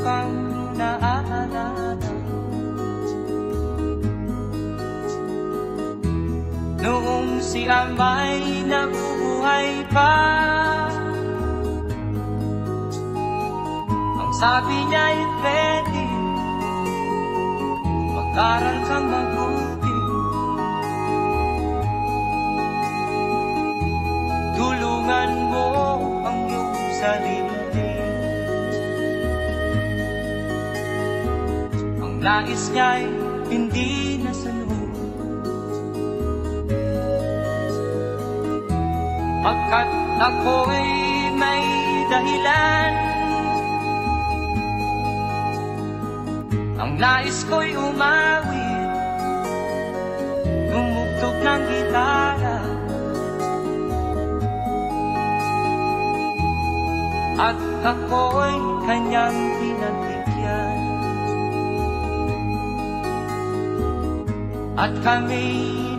kang naaalala. Noong si Amay nabubuhay pa, ang sabi niya'y pwede mag-aral kang mabuti. Tulungan mo ang iyong sarili. Ang nais niya'y hindi nasunod, pagkat ako'y may dahilan. Ang nais ko'y umawit, gumugtog ng gitara, at ako'y kanyang pinagbigyan. At kami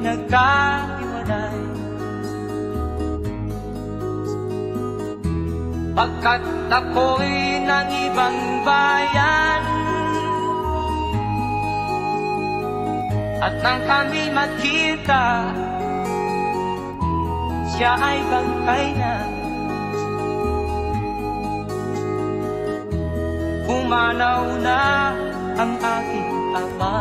nagkahiwalay, pagkat ako'y ng ibang bayan. At nang kami magkita, siya ay bangkay na. Pumanaw na ang aking ama.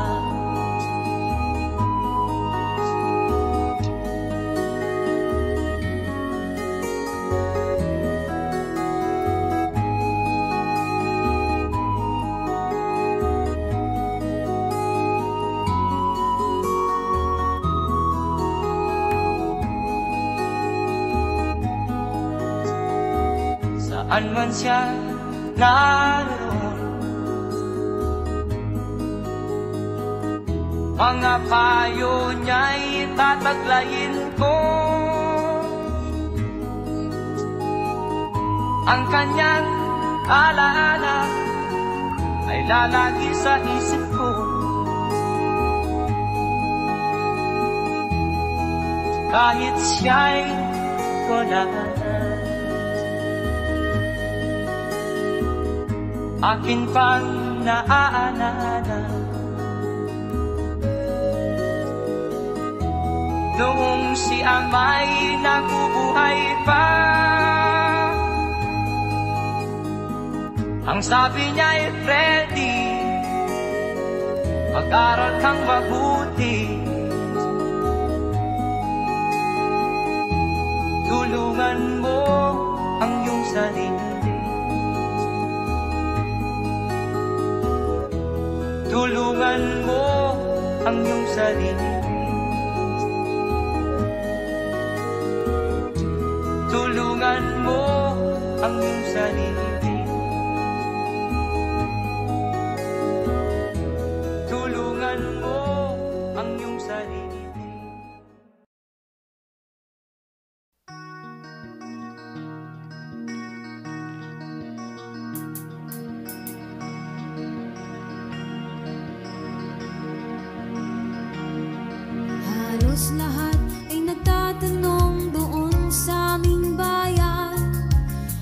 Saan man siya naroon, mga payo niya'y tataglayin ko. Ang kanyang alaala ay lalagi sa isip ko. Kahit siya'y wala na, akin pang naaalala. Noong si Amay nabubuhay pa, ang sabi niya'y Freddy, mag-aral kang mabuti. Tulungan mo ang iyong sarili. Tulungan mo ang iyong sarili. Tulungan mo ang iyong sarili. Tulungan mo ang iyong sarili. Halos lahat ay nagtatanong doon sa aming bayan,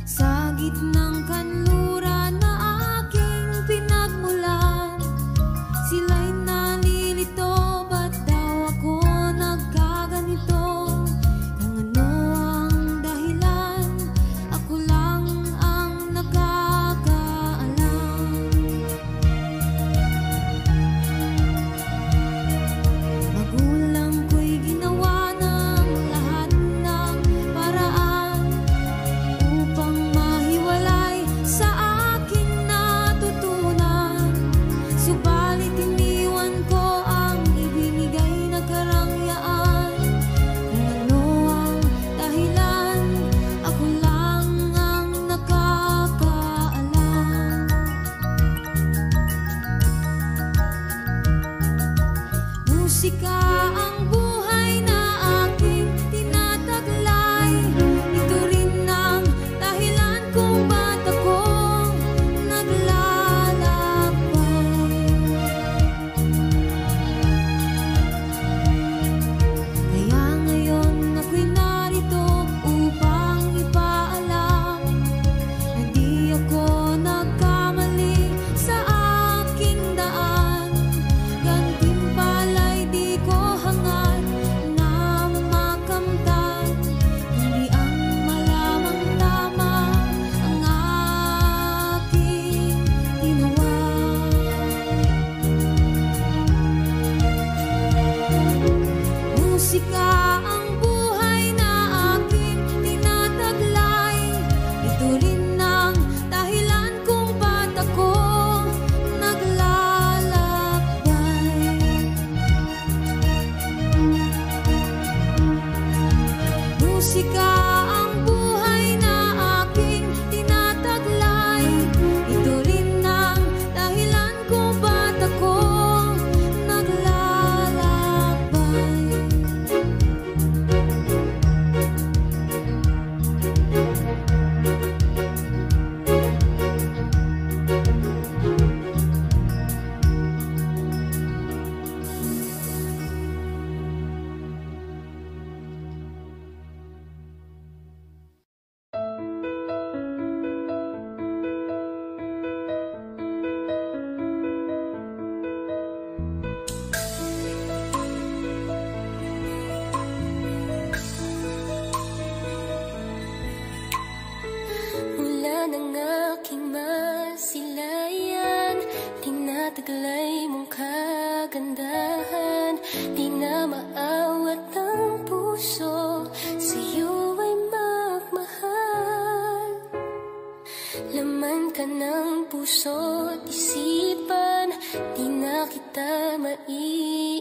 sa gitnang kanluran na aking pinagmulan. Sila'y nalilito, ba't daw ako nagkaganito? Kung ano ang dahilan, ako lang ang nakakaalam. Magulang ko'y ginawa ng lahat ng paraan upang mahiwalay sa aking natutunan. Subalit iniwan ko ang ibinigay na karangyaan. Kung ano ang dahilan, ako lang ang nakakaalam. Musika ang buhay na aking tinataglay. Ito rin ang dahilan kung ba't ako naglalakbay. Kaya ngayon ako'y narito upang ipaalam na di ako nagkamali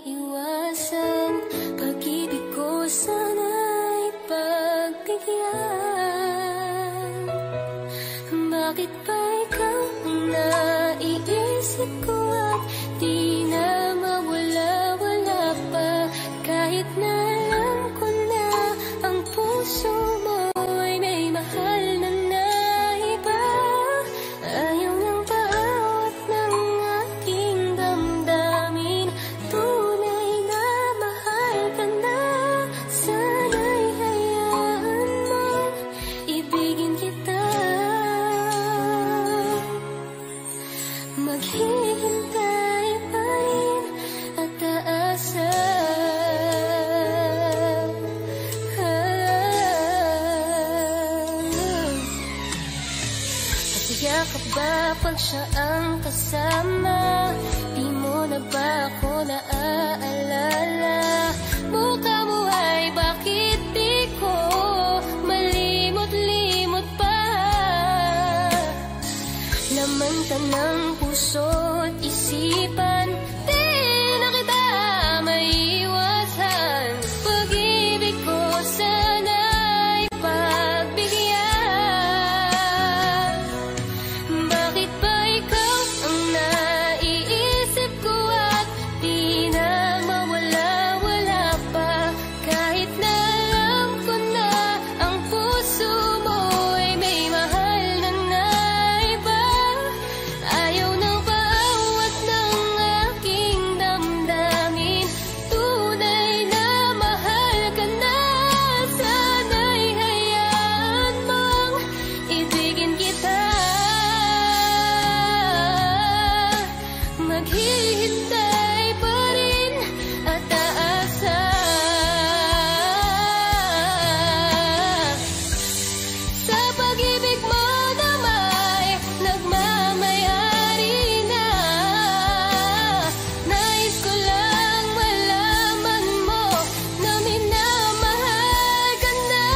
naiiwasan. Pag-ibig ko sana'y pagbigyan. Bakit ba ikaw ang naiisip ko at di na mawala-wala pa? Kahit na alam ko na ang puso mo ay may mahal na iba. Ayaw ng bawat ng aking damdamin. Tunay na mahal ka na. Sana'y hayaan mo, ibigin kita. Maghihintay pa rin at aasa. Yakap ba pag siya ang kasama? Di mo na ba ako naaalala? Mukha mo ay bakit di ko malimot-limot pa? Laman ka ng puso't isipan, di na kita maiiwasan. Pag-ibig ko sana'y pagbigyan. Bakit ba ikaw ang naiisip ko at di na mawala-wala pa? Kahit na alam ko na ang puso mo ay may mahal na iba. Ayaw ng bawat ng aking damdamin. Tunay na mahal ka na. Sana'y hayaan mong ibigin kita. Maghihintay pa rin at aasa. Sa pag-ibig mo na may nagmamayari na. Nais ko lang malaman mo na minamahal ka na.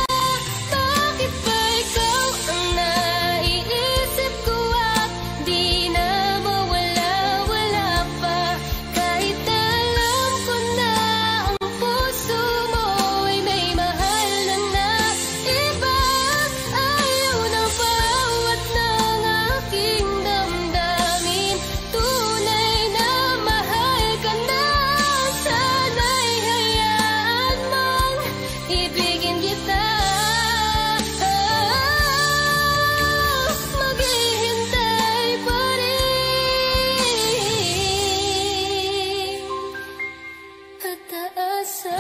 Bakit ba ikaw ang naiisip ko at di na mawala-wala pa? Kahit na alam ko na ang puso mo ay may mahal na iba. Ayaw ng bawat ng aking damdamin. Tunay na mahal ka na. Sana'y hayaan mong ibigin kita. Maghihintay pa rin at aasa.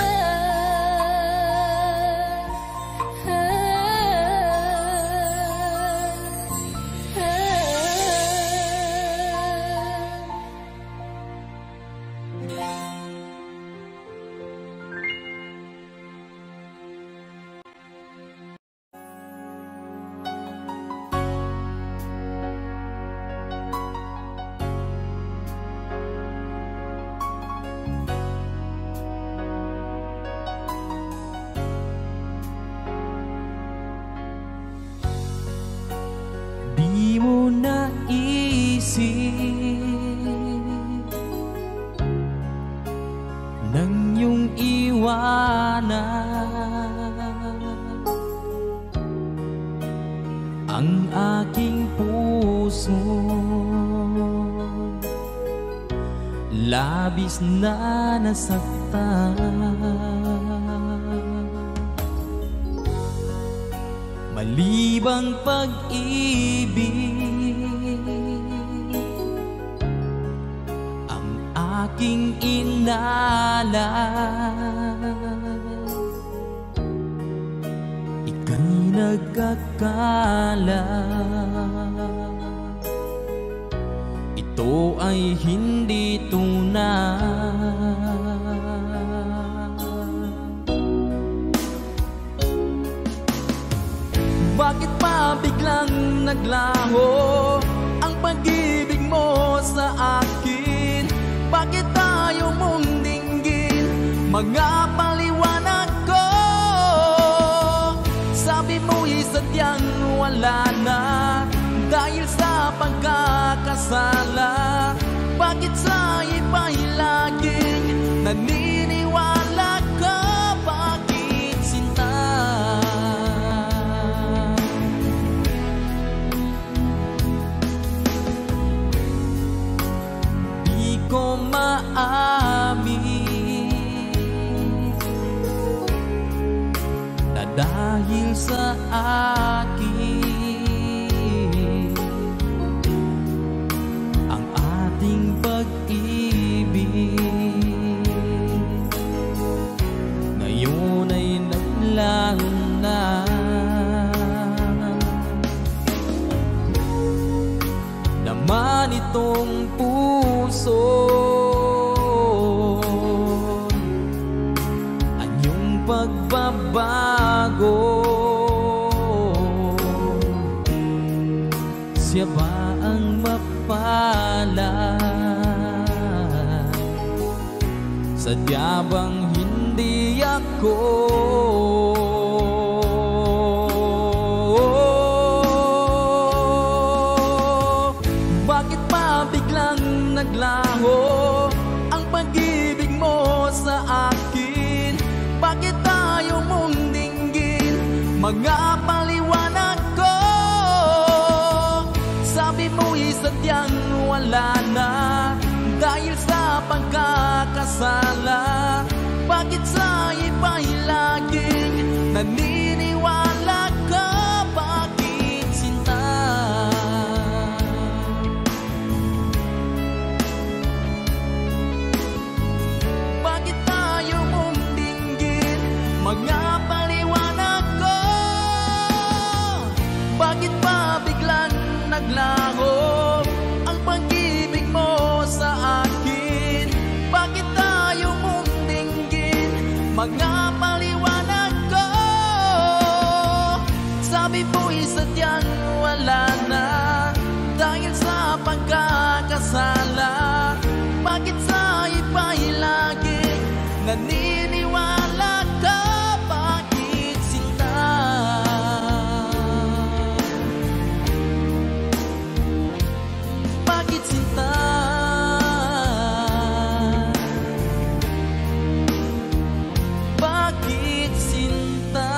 Di mo naisip nang iyong iwanan ang aking puso. Labis na nasaktan. Malibang pag-ibig ang aking inalan. Ika'y nagkakala ito ay hindi tunay. Bakit pa biglang naglaho ang pag-ibig mo sa akin? Bakit ayaw mong dinggin mga paliwanag ko? Sabi mo'y sadyang wala na dahil sa pagkakasala. Bakit sa iba'y lagi naniniwala ka, bakit sinta? Di ko maamin na dahil sa akin ang ating pag-ibig ngayon ay naglaho na. Naman itong puso anyong pagbabago, siya ba ang mapalad? Sadya bang hindi ako? Bakit pa biglang naglaho ang pag-ibig mo sa akin? Bakit tayo mong dinggin mga paliwanag ko? Sabi mo'y sadyang wala na dahil sa pagkakasala. Bakit sa iba'y laging naniniwala ka, bakit sinta? Bakit tayo mong dinggin mga paliwanag ko? Bakit pa biglang naglaho ang pag-ibig mo sa akin? Bakit tayo mong dinggin mga paliwanag ko? Sabi mo'y sadyang wala na dahil sa pagkakasala. Bakit sa iba'y laging naniniwala ka, bakit sinta? Bakit sinta? Bakit sinta?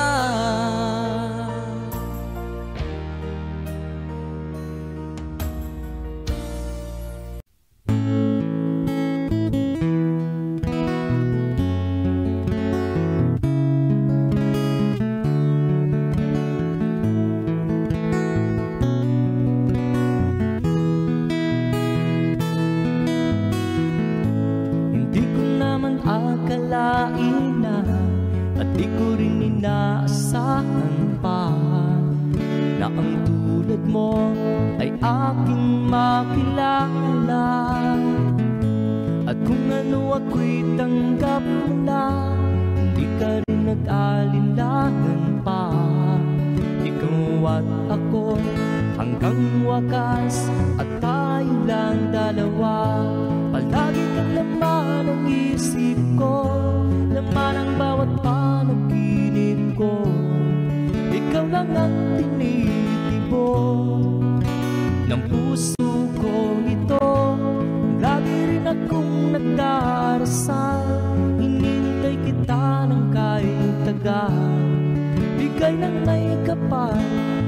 Hindi ko naman akalain na at di ko rin inaasahan pa na ang tulad mo ay aking makilala. At kung ano ako'y tanggap mo na, hindi ka rin nag-alinlangan pa. Ikaw at ako hanggang wakas, at tayo lang dalawa. Palagi kang laman ng isip ko, laman ang bawat panaginip ko. Ikaw lang ang tinitibok ng puso ko ito. Lagi rin akong nagdarasal, hinintay kita ng kahit tagal. Bigay ng may kapal,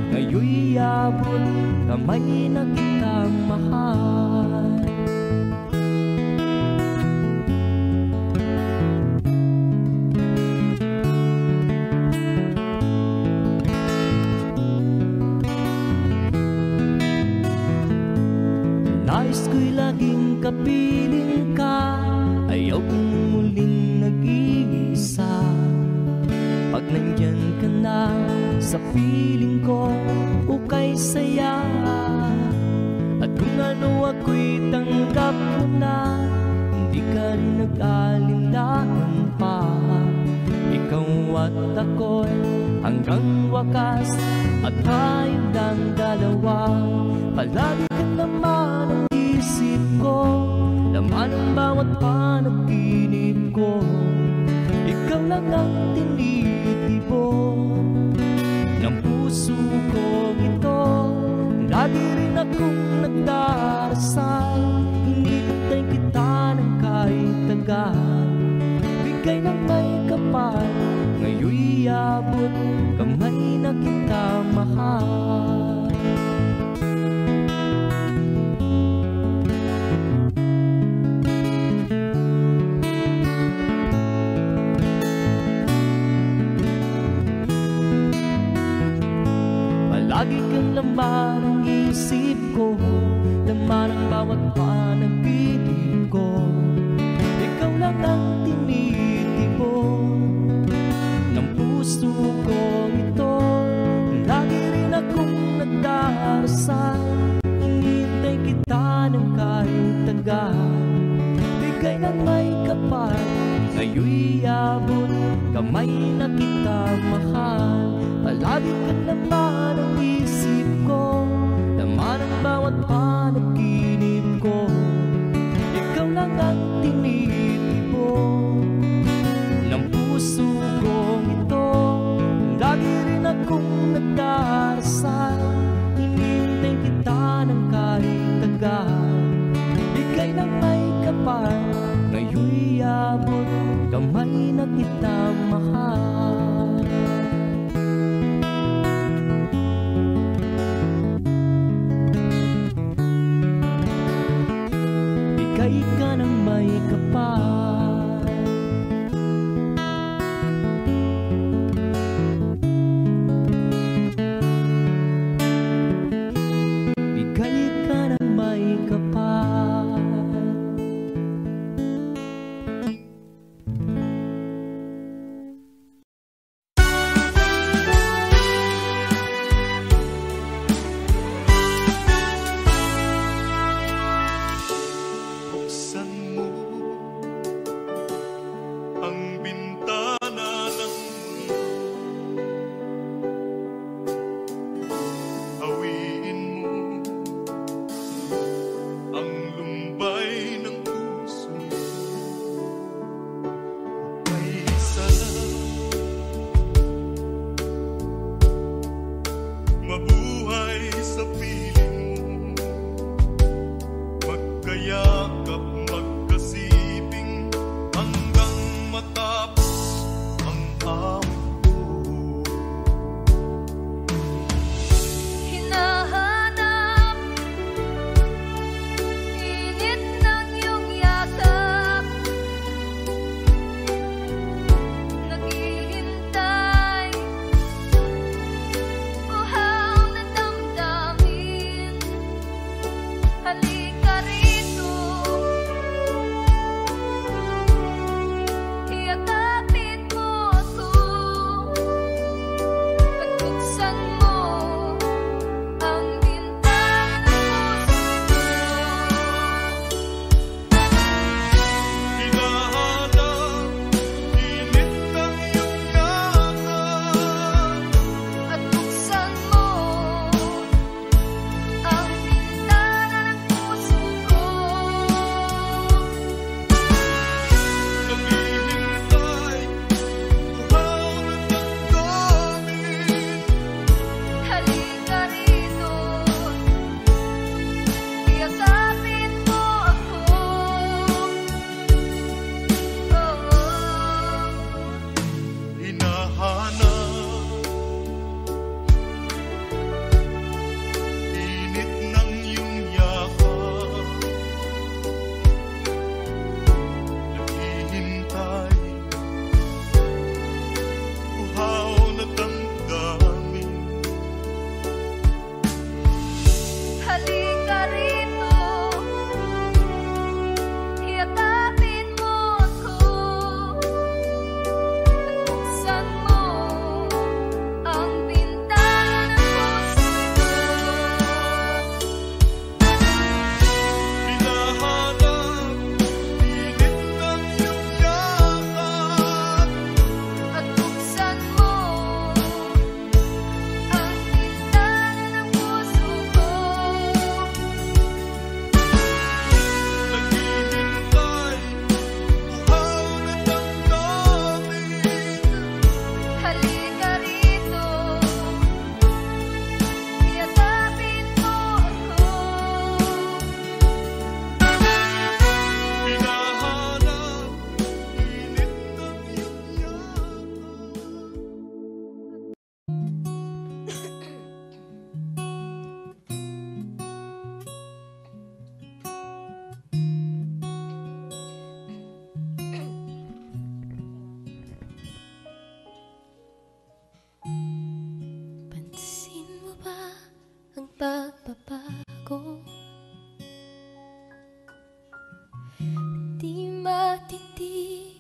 ngayon'y abot kamay na kitang mahal. Nais ko'y laging kapiling ka, ayaw kong muling nag-iisa. Pag nandyan ka na sa piling ko, ukay saya. At kung ano ako'y tanggap mo na, hindi ka rin nag-alinlangan pa. Ikaw at ako'y hanggang wakas, at tayo lang dalawa. Palagi ka naman ang isip ko, laman ang bawat panaginip ko. Ikaw lang ang tinitibok ng puso ko ito. Lagi rin akong nagdarasal, hinintay kita ng kahit tagal. bigay ng may kapal. Ngayon'y abot kamay na kita mahal. Palagi kang laman ng isip ko, laman ang bawat panaginip ko. Ikaw lang ang tinitipon ng puso kong ito. Lagi rin akong nagdarasal, hinihintay kita ng kahit tagal. Bigay ng may kapal, ngayon'y abot kamay na kita mahal. Palagi kang laman ang isip ko, laman ang bawat panaginip ko. Ikaw lang ang tinitipon ng puso kong ito. Lagi rin akong nagdarasal, hinihintay kita ng kahit tagal. Bigay ng may kapal, ngayon'y abot kamay na kita mahal. Bigay ka ng may kapal. Bigay ka ng may kapal.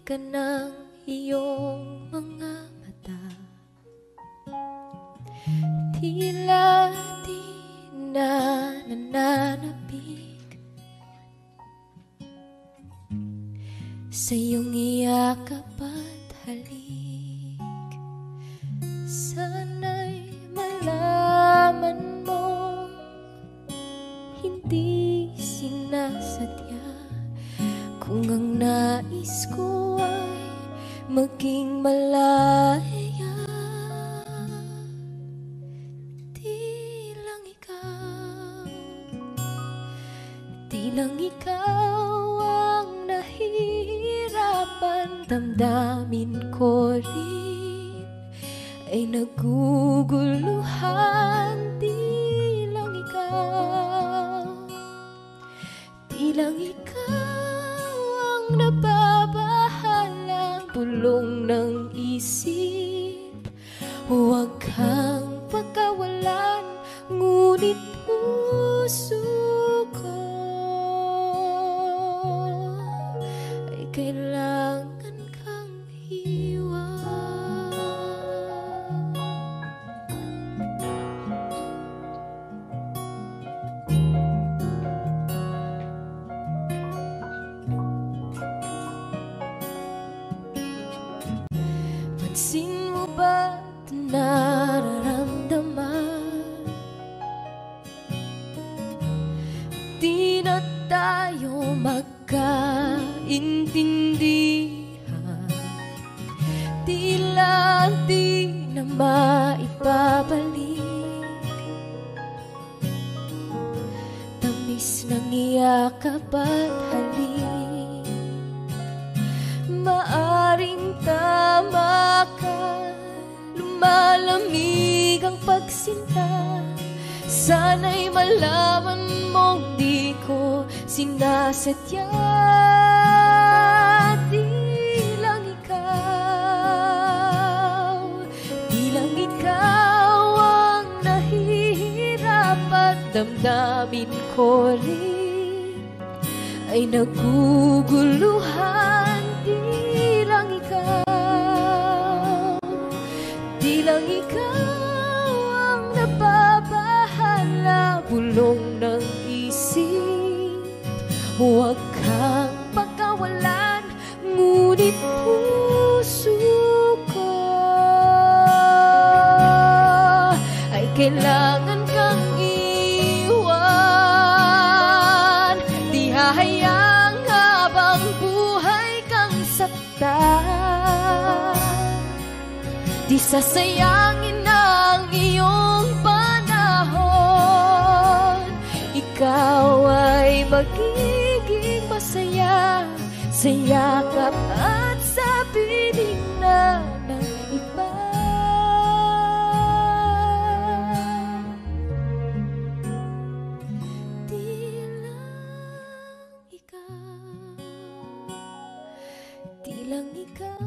ka ng iyong mga mata, tila di na nananapig sa iyong iyakap at halik. Sana'y malaman mo, hindi sinasadya, kung ang nais ko ay maging malaya. Di lang ikaw ang nahihirapan, damdamin ko rin ay naguguluhan. Di lang ikaw ang nababahala, bulong ng isip. Huwag kang pagkawalan, ngunit puso ko ay kailangan kang iwan. Pansin mo ba ito nararamdaman? Di na tayo magkaintindihan, tila di na maibabalik tamis ng iyakap at halik. Maaring tama ka, lumalamig ang pagsinta. Sana'y malaman mong di ko sinasadya. Di lang ikaw ang nahihirapan, damdamin ko rin ay naguguluhan. Di lang ikaw ang nababahala, bulong ng isip. Huwag kang pagkawalan, ngunit puso ko ay kailangan kang iwan. Di hahayang habang buhay kang saktan, di sasayangin ang iyong panahon. Ikaw ay magiging masaya sa yakap at sa piling na ng iba. Di lang ikaw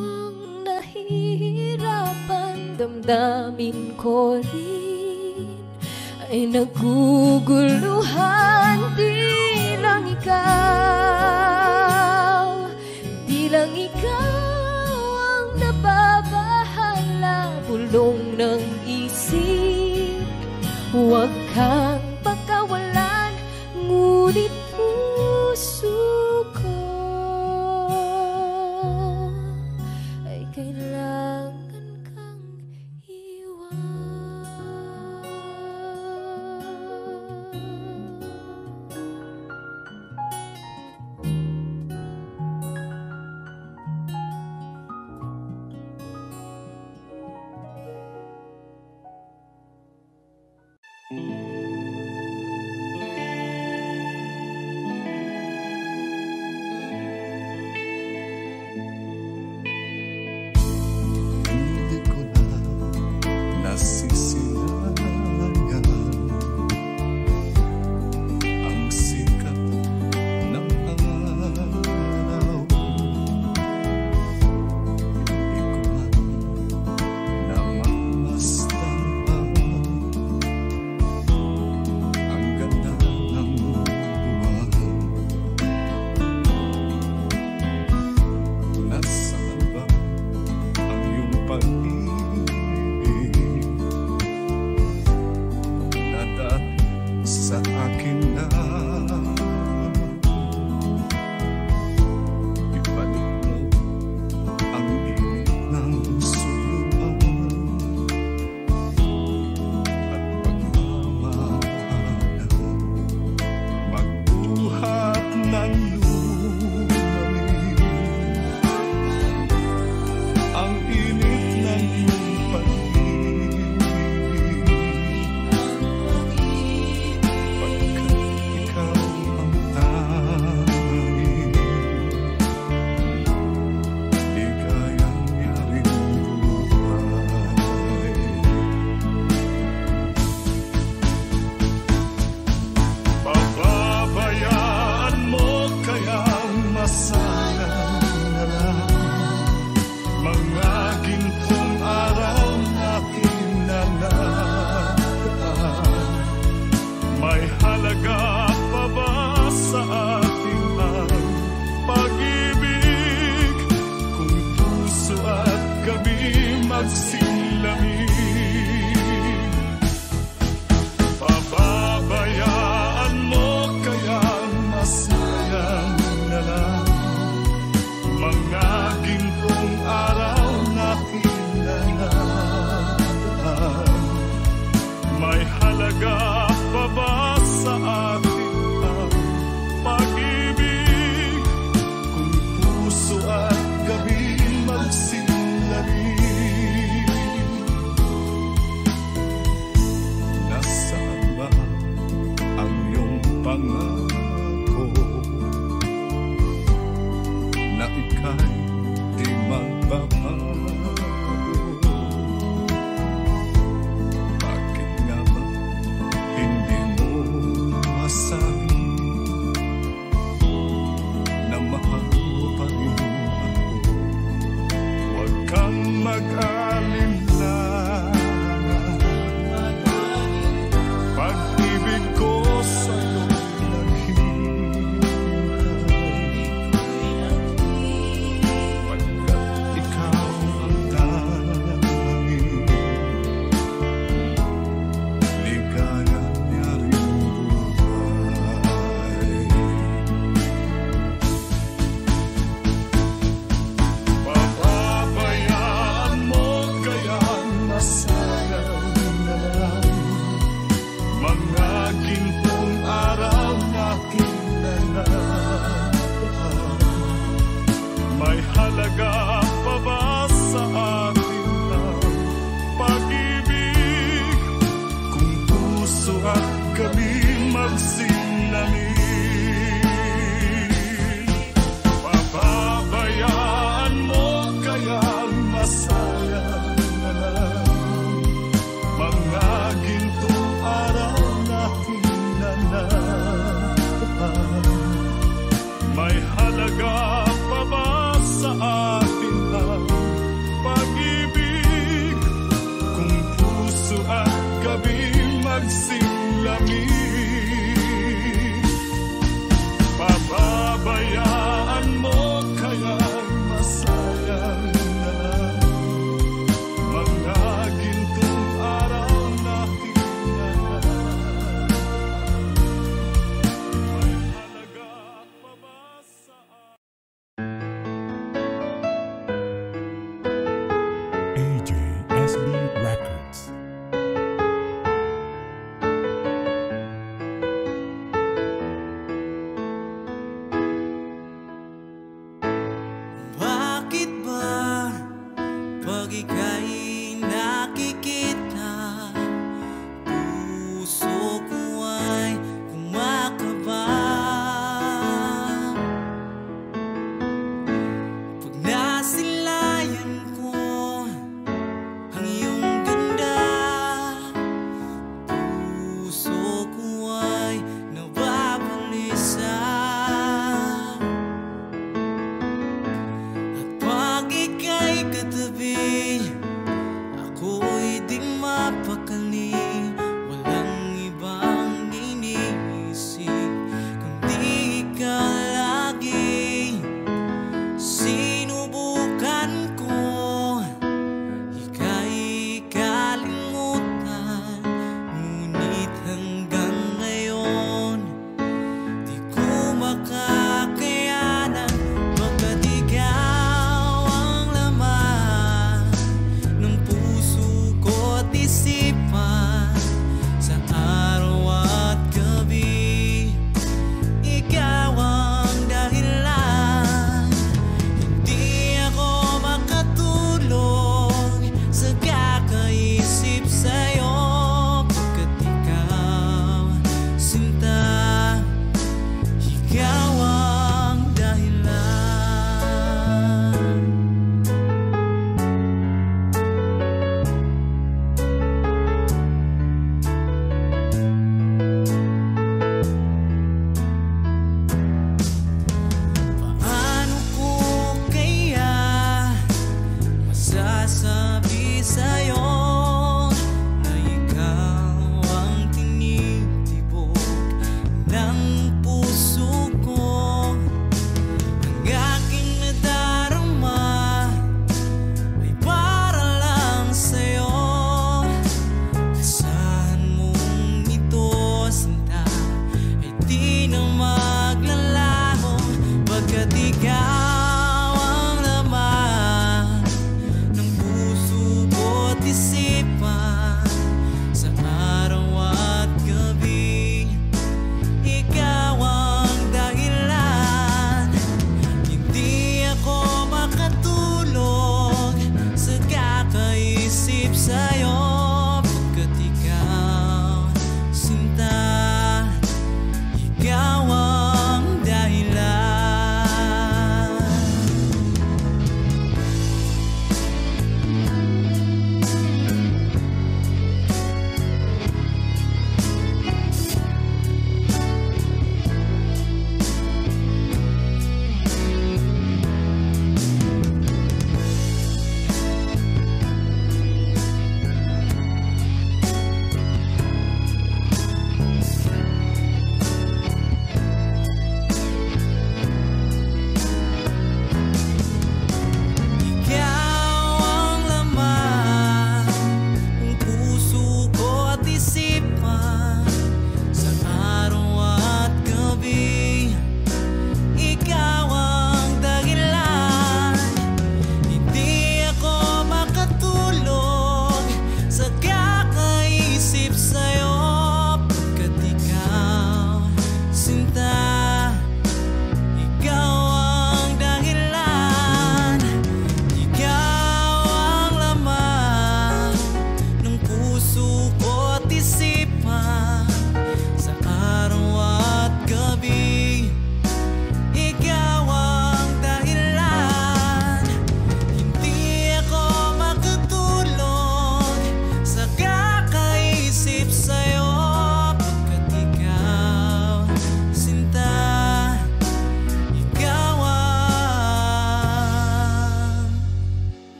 ang nahihirapan, damdamin ko rin ay naguguluhan. Di lang ikaw ang nababahala, bulong ng isip. Huwag kang pagkawalan, ngunit puso ko ay kailangan kang iwan. halaga pa ba sa atin ang pag-ibig? Kung puso at gabi magsinlari, nasaan ba ang iyong pangako na ika'y di magbabago? Bakit nga ba hindi mo masabi na mahal mo pa rin ako? Huwag kang mag-alinlangan, pag-ibig ko sa'yo pagkat ikaw ang tanging ligaya niya rin buhay. Papabayaan mo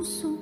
sa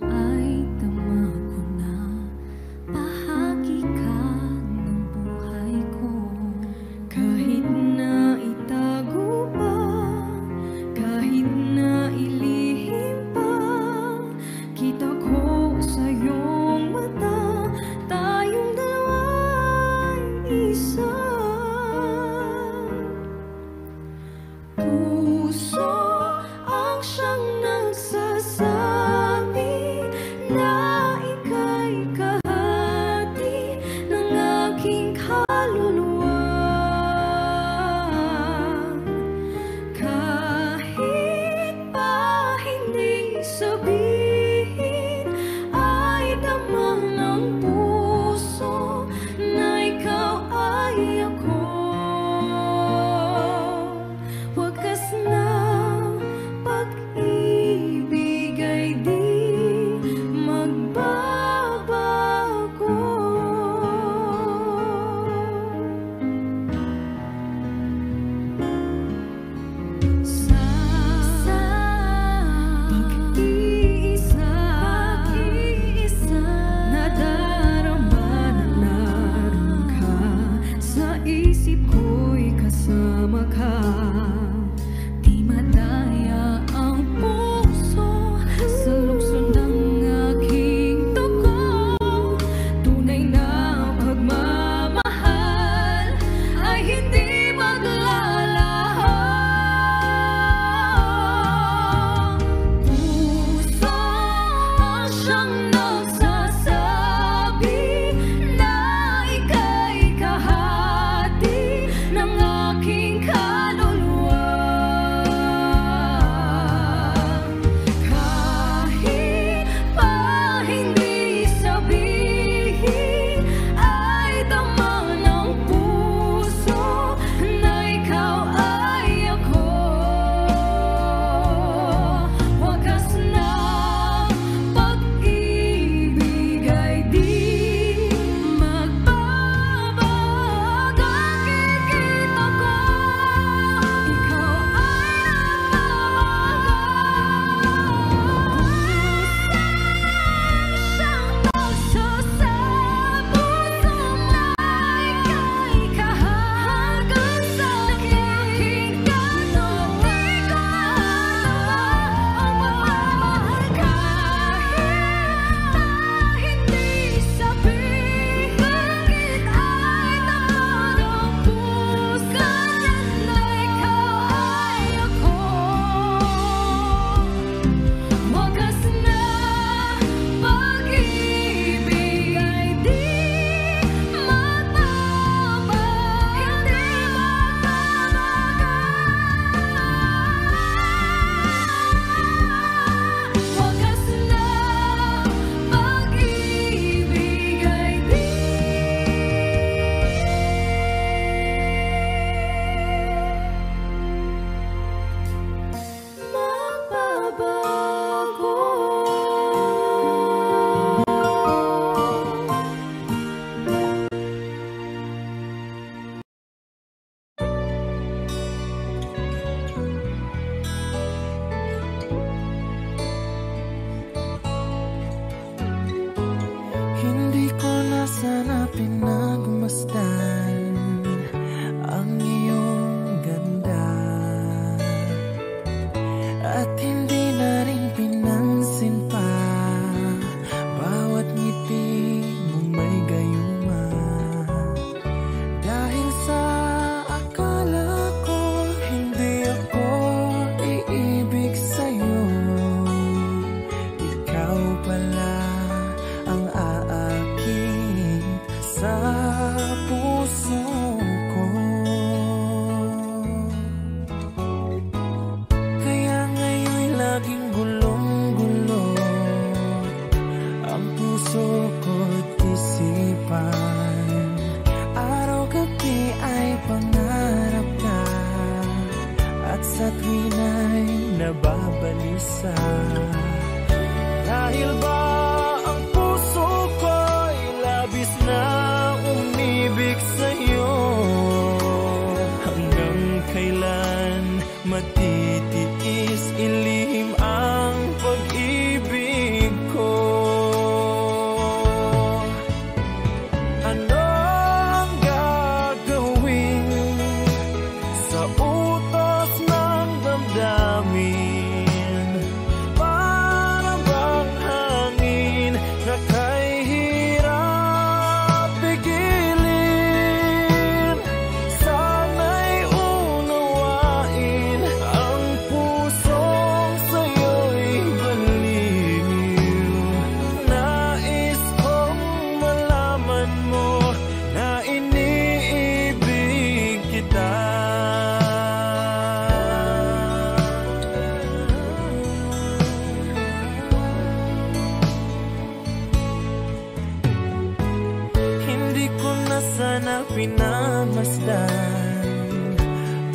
pinamasdan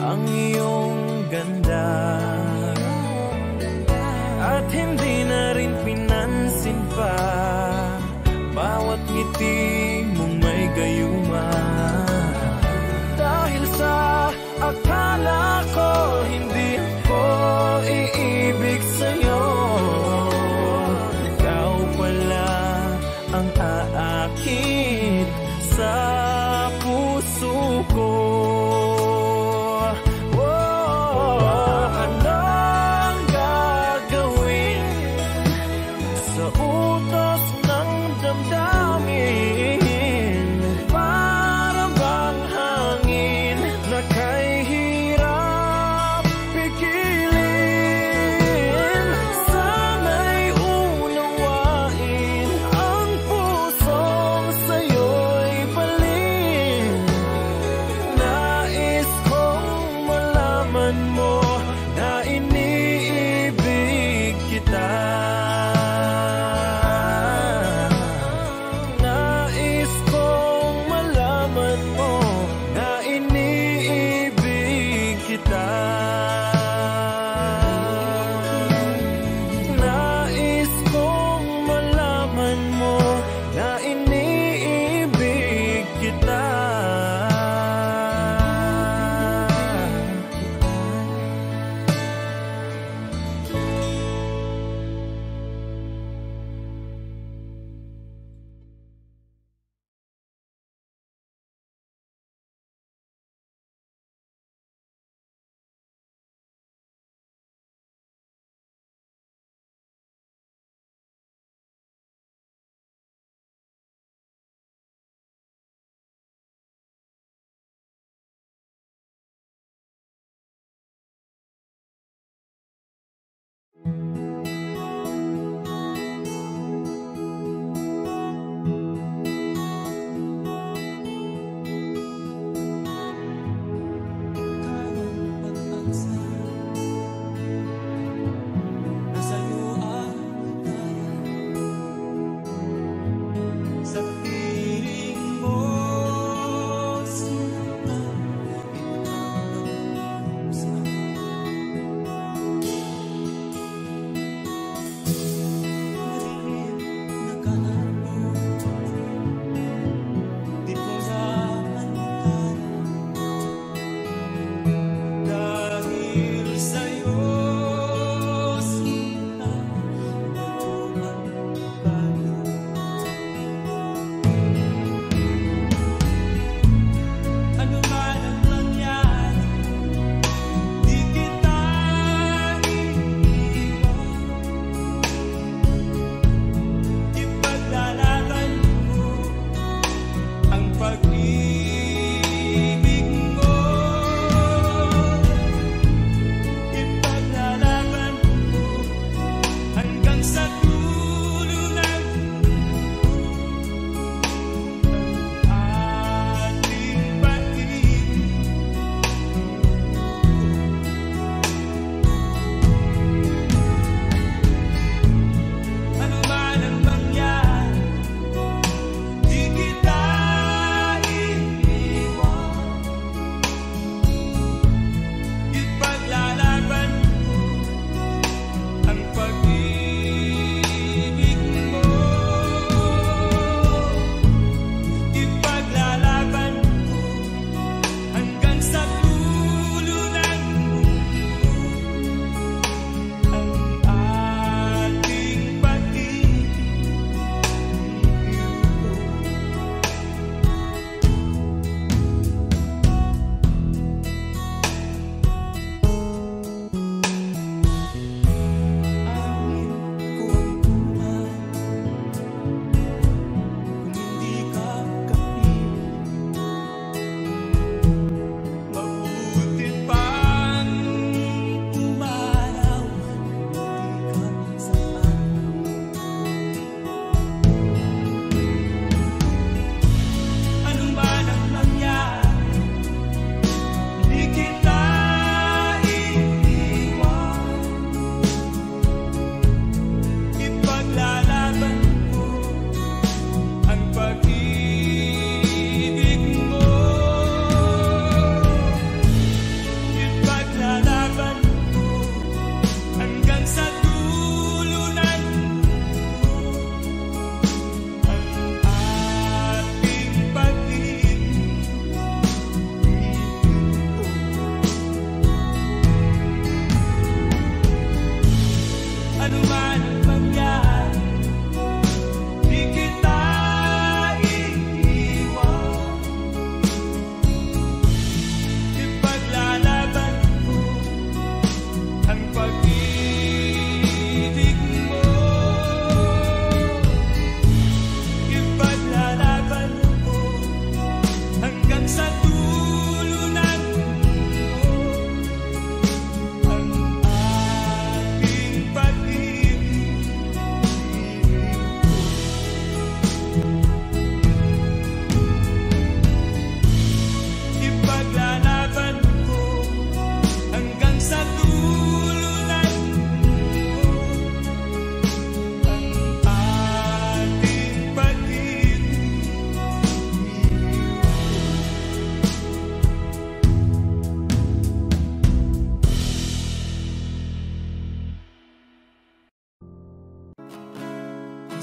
ang iyong ganda, at hindi na rin pinansin pa bawat ngiti mong may gayuma. Dahil sa akala ko hindi ako iibig sa'yo, ikaw pala ang aakit sa puso ko. Ano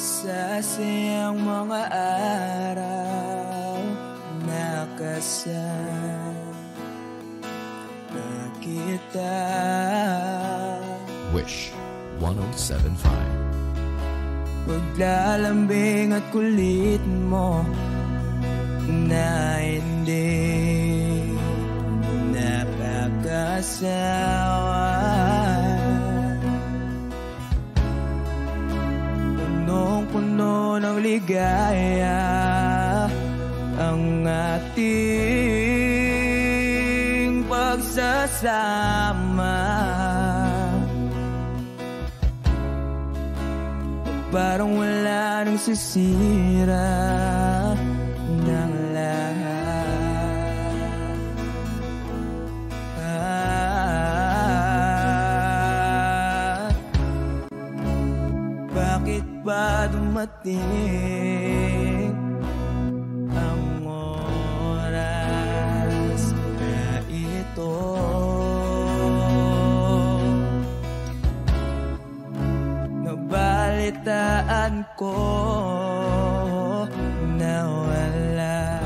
Masasayang mga araw na kasama kita. Wish 107.5. Paglalambing at kulit mo na hindi napakasawa. Punong-puno ng ligaya ang ating pagsasama. Parang wala nang sisira ng lahat. Bakit ba dumating ang oras na ito? Nabalitaan ko na wala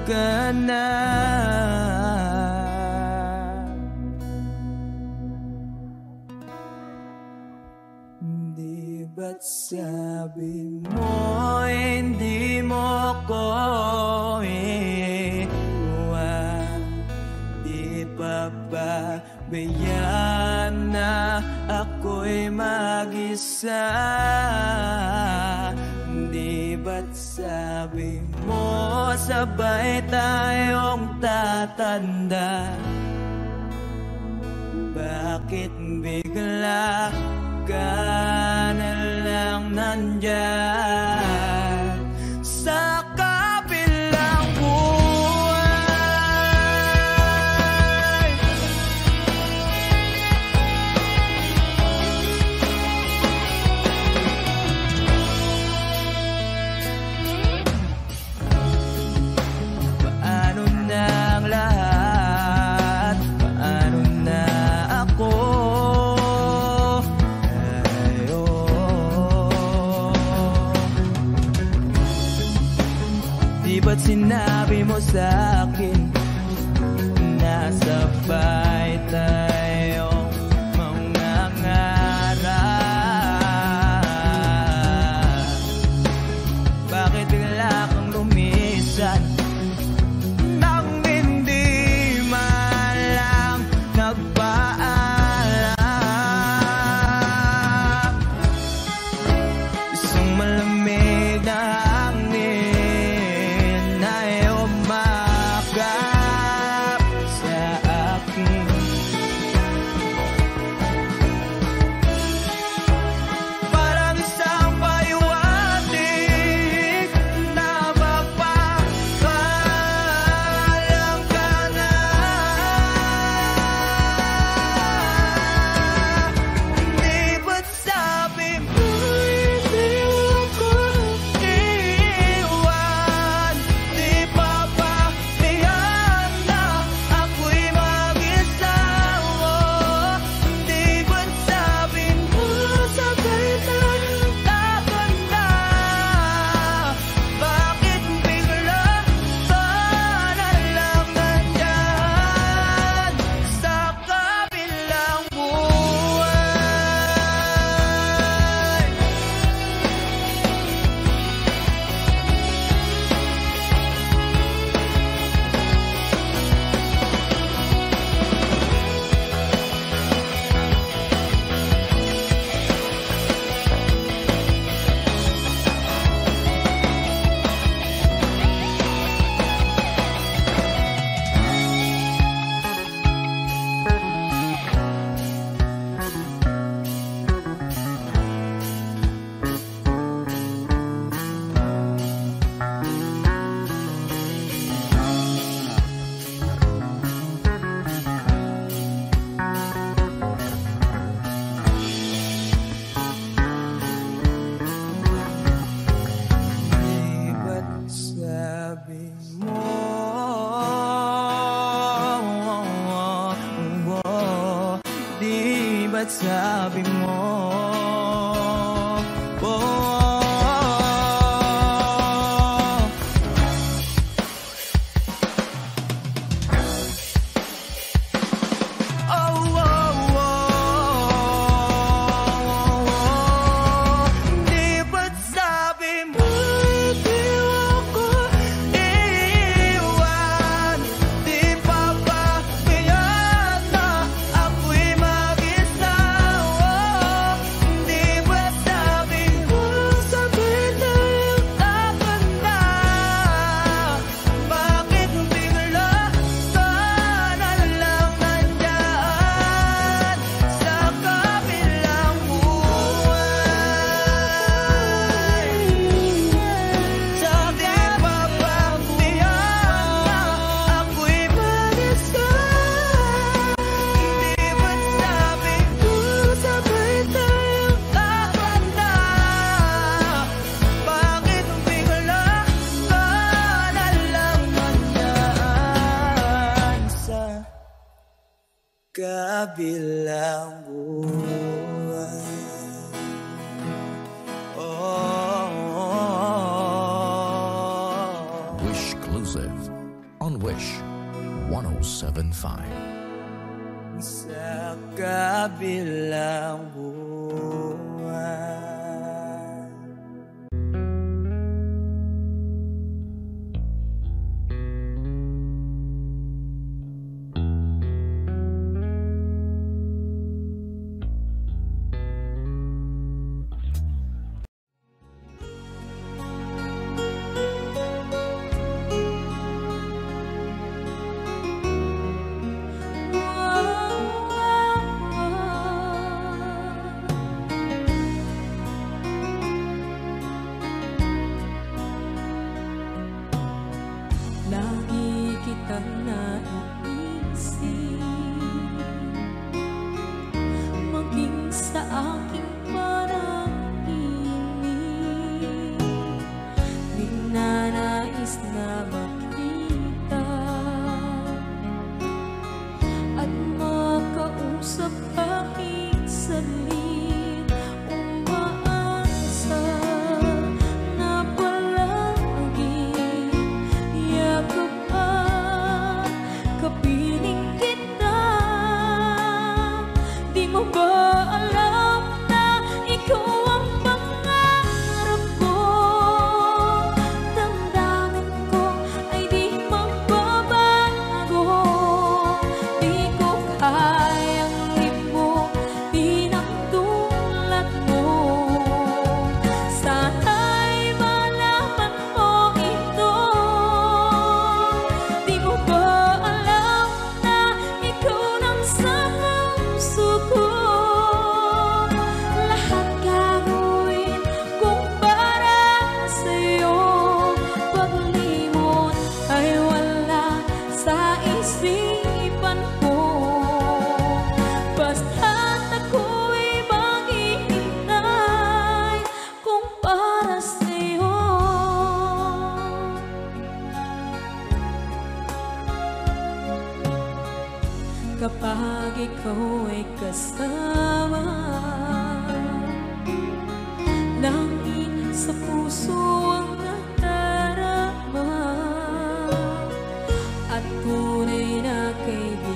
ka na. Di ba't sabi mo hindi mo ko iwan? Di pa ba bayaan na ako'y mag-isa? Di ba't sabi mo sabay tayong tatanda? Bakit bigla ka na lang nandyan sa kabilang buhay? Paano na ang lahat? Paano na ako? Di ba't sinabi mo sa'kin na sabay tayong mangangarap? Bakit bigla kang lumisan nang hindi man lang nagpaalam? Isang malamig na hangin ay umakap sa akin. Parang isang paliwanag na magpapaalam ka na. Di ba't sabi mo hindi ako iwan? Di pa ba bayaan na ako'y mag-isa? Di ba't sabi mo sabay tayong tatanda? Bakit bigla ka na lang nandyan sa kabilang buhay? Di ba't sabi mo Di ba't sabi mo kabilang buhay. Wishclusive on Wish 107.5. Sa kabilang buhay. Lagi kitang naiisip, maging sa aking panaginip. Di na nais na makita at makausap kahit saglit. Umaasa na palagi yakap at kapiling kita. Di mo ba alam na ikaw ang pangarap ko? Damdamin ko ay di magbabago. Di ko kayang limutin ang tulad mo. Sana'y malaman mo ito. Di mo ba alam na ikaw nang sa puso ko? Lahat gagawin kung para sa'yo. Paglimot ay wala sa isipan ko. Basta't ako'y maghihintay kung para sa'yo. Kapag ikaw ay kasama, langit sa puso ang nadarama, at tunay na kaibigan.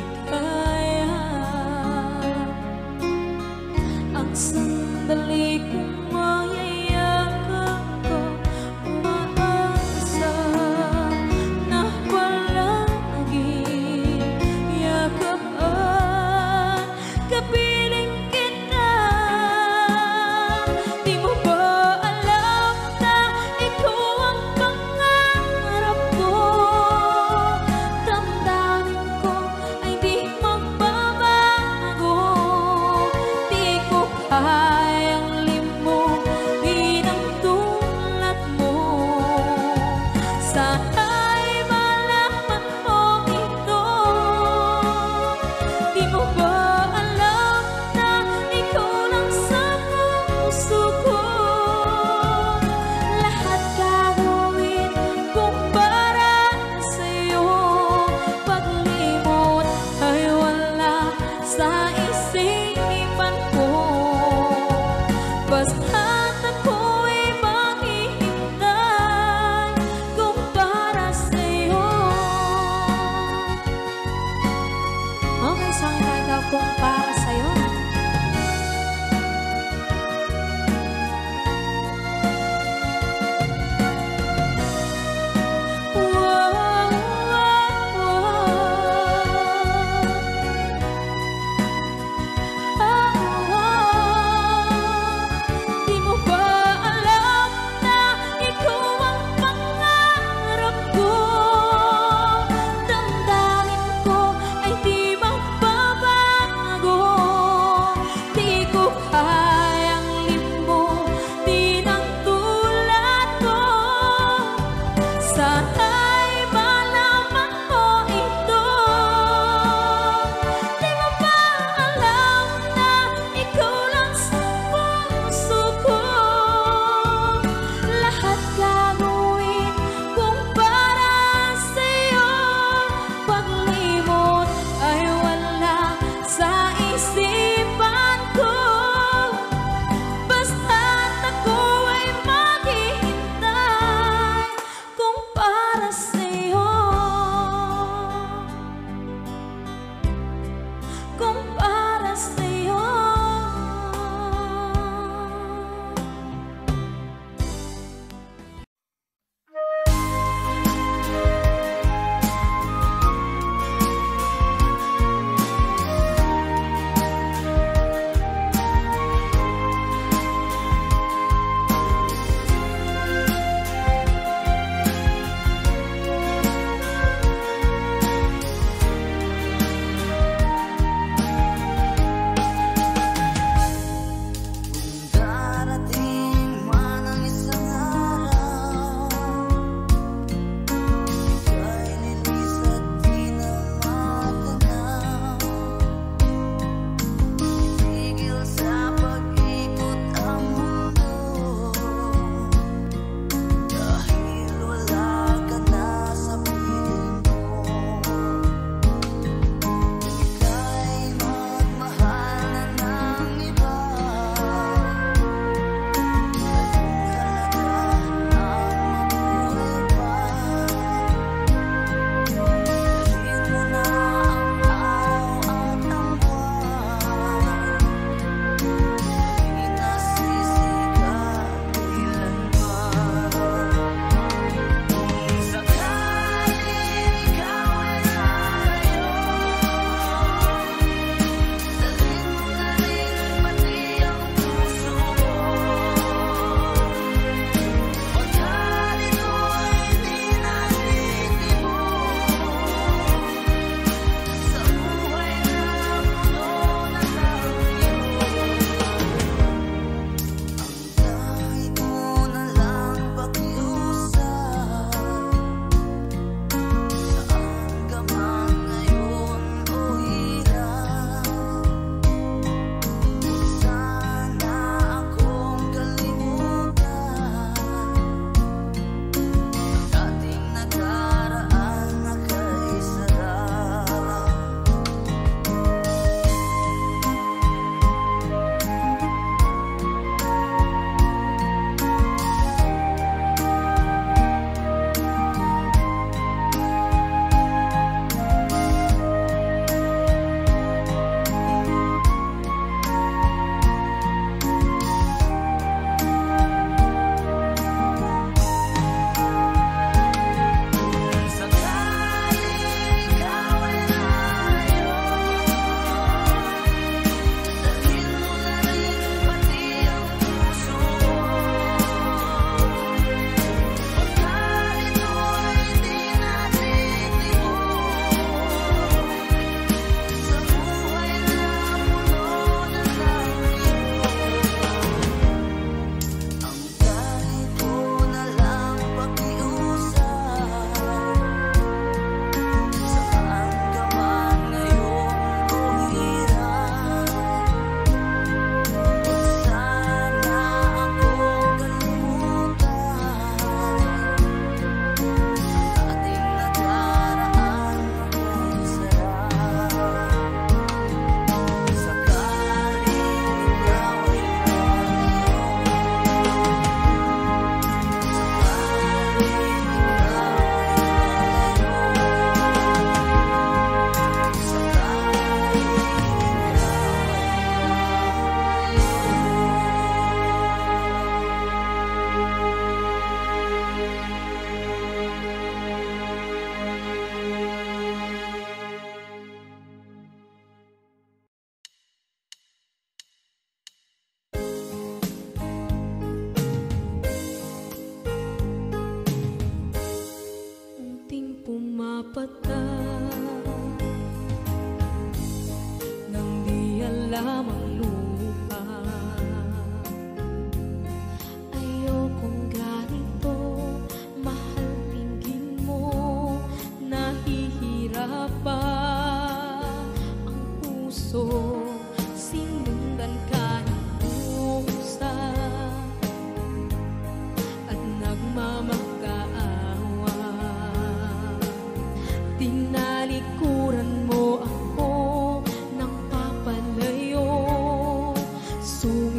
Ang sandali kong mayayakap ko, umaasa na palagi yakap at kapiling kita. Di mo ba alam na ikaw ang pangarap ko? Damdamin ko ay di magbabago. Di ko kayang limutin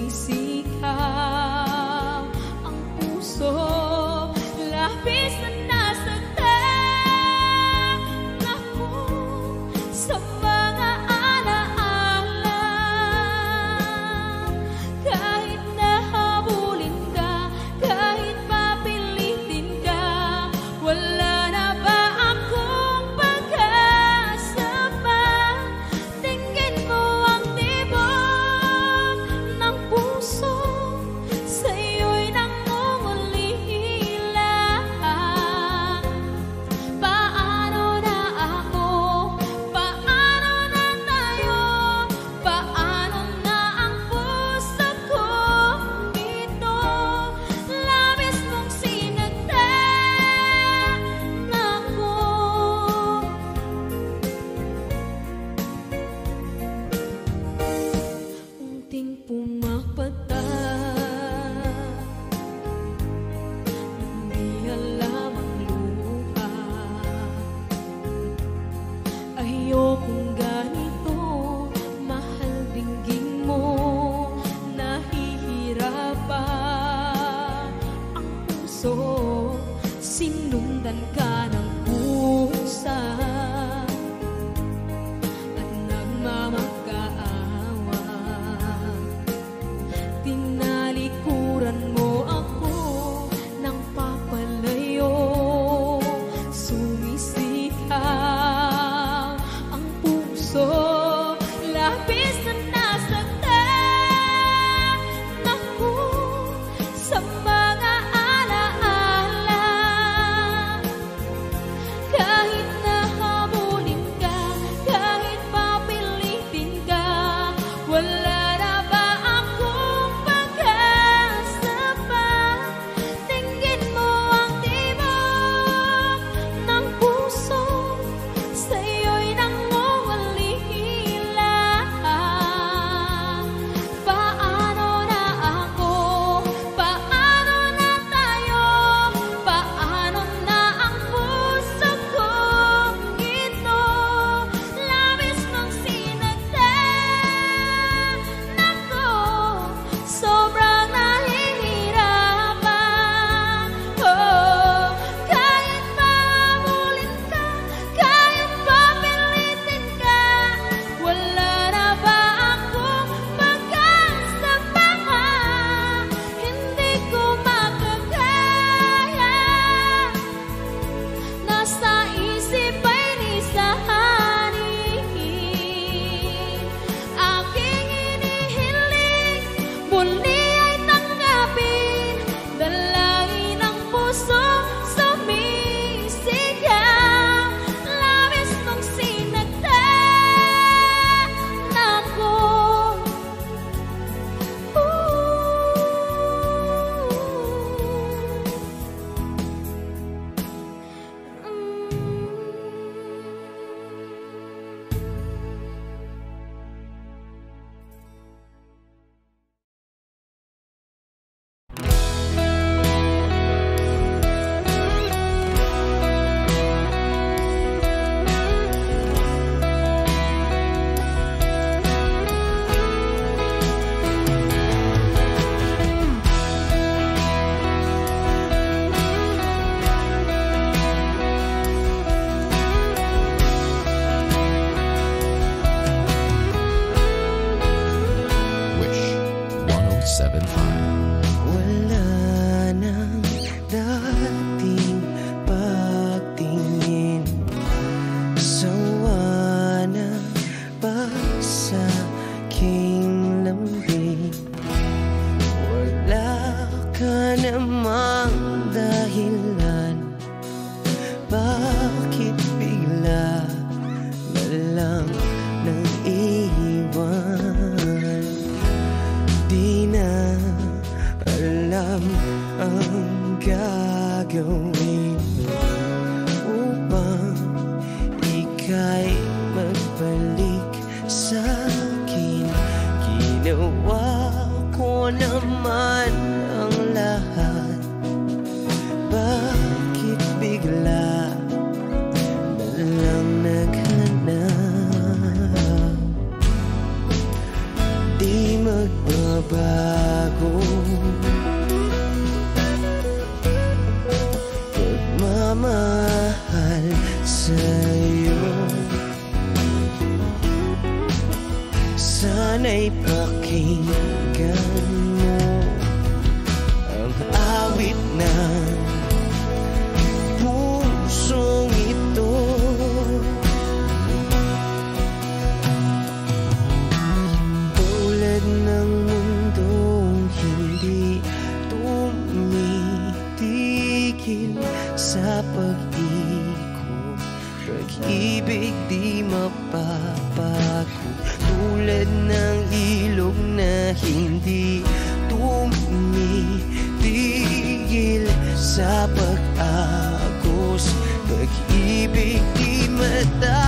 sumisigaw ang puso, labis na nasaktan ako sa mga alaala. Kahit nahabulin ka, kahit papilitin ka, wala na ba akong pag-asa pa? Tingin mo ang tibok ng puso, sa'yo'y nangungulila. Paano na ako? Paano na tayo? Paano na ang puso kong ito? Labis mong sinaktan ako. Unting pumapata, hindi alam ang luha. Ayokong ganito, mahal dinggin mo, nahihirapan ang puso. Sinundan ka ng pusa at nagmamakaawa. Tinalikuran mo ako ng papalayo, sumisigaw ang puso, labis na nasaktan ako sa mga alaala. Kahit nahabulin ka, kahit papilitin ka, wala na ba akong pag-asa pa? Tingin mo ang tibok ng puso, sa'yo'y nangungulila. Paano na ako? Paano na tayo? Paano na ang puso kong ito? Labis mong sinaktan ako, sobrang nahihirapan. Oh, kahit mahabulin ka, kahit papilitin ka, wala na ba akong pag-asa pa? Hindi ko makakaya, nasa isip ay nisahanin. Aking inihiling, muli ay tanggapin, dalangin ng puso, sumisigaw. Labis mong sinaktan ako. Wish 107.5. Wala nang dating pagtingin, sawa na ba sa aking lambing? Wala ka namang dahilan, bakit bigla na lang nang iwan? Di na alam ang gagawin upang ika'y magbalik sa'kin. Ginawa ko naman ang lahat, bakit bigla na lang naghanap? Di magbaba pag-ibig di mapapago, tulad ng ilog na hindi tumitigil sa pag-agos, pag-ibig di matatapos.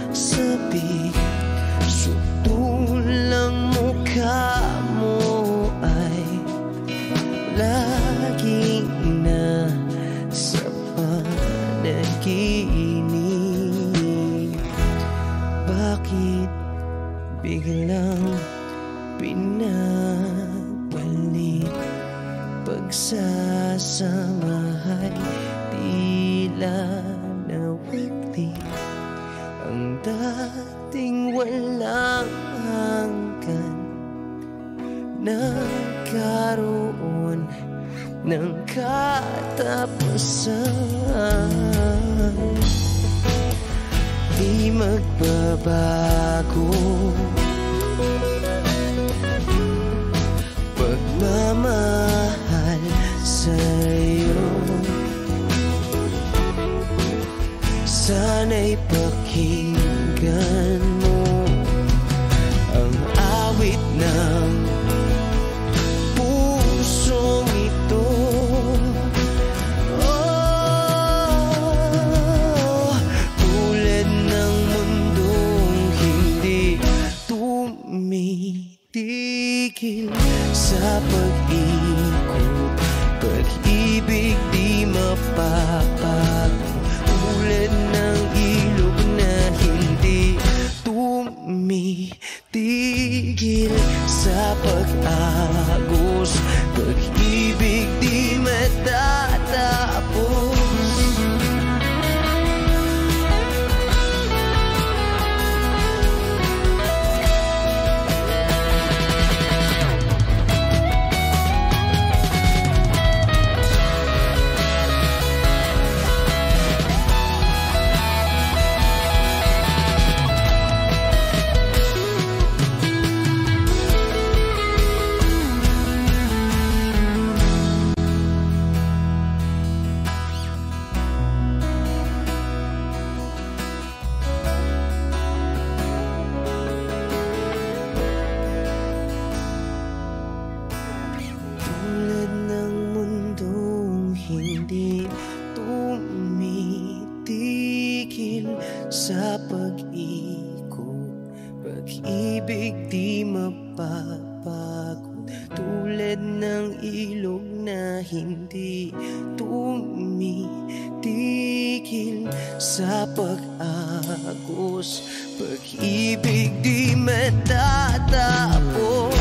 Sabi, sutulang mukha mo ay laging na sa panaginip. Bakit biglang pinabalik? Pagsasamahay tila nawagli, ang dating walang hanggan nagkaroon ng katapusan. Di magbabago pagmamahal sa'yo. Sana'y pakinggan mo ang awit ng pusong ito. Oh, tulad ng mundong hindi tumitigil sa pag-ikot, pag-ibig di mapapago, tulad ng ilog na hindi tumitigil sa pag-agos, pag-ibig di matatapos. Hindi tumitigil sa pag-ikot, pag-ibig di mapapagod, tulad ng ilog na hindi tumitigil sa pag-agos, pag-ibig di matatapos.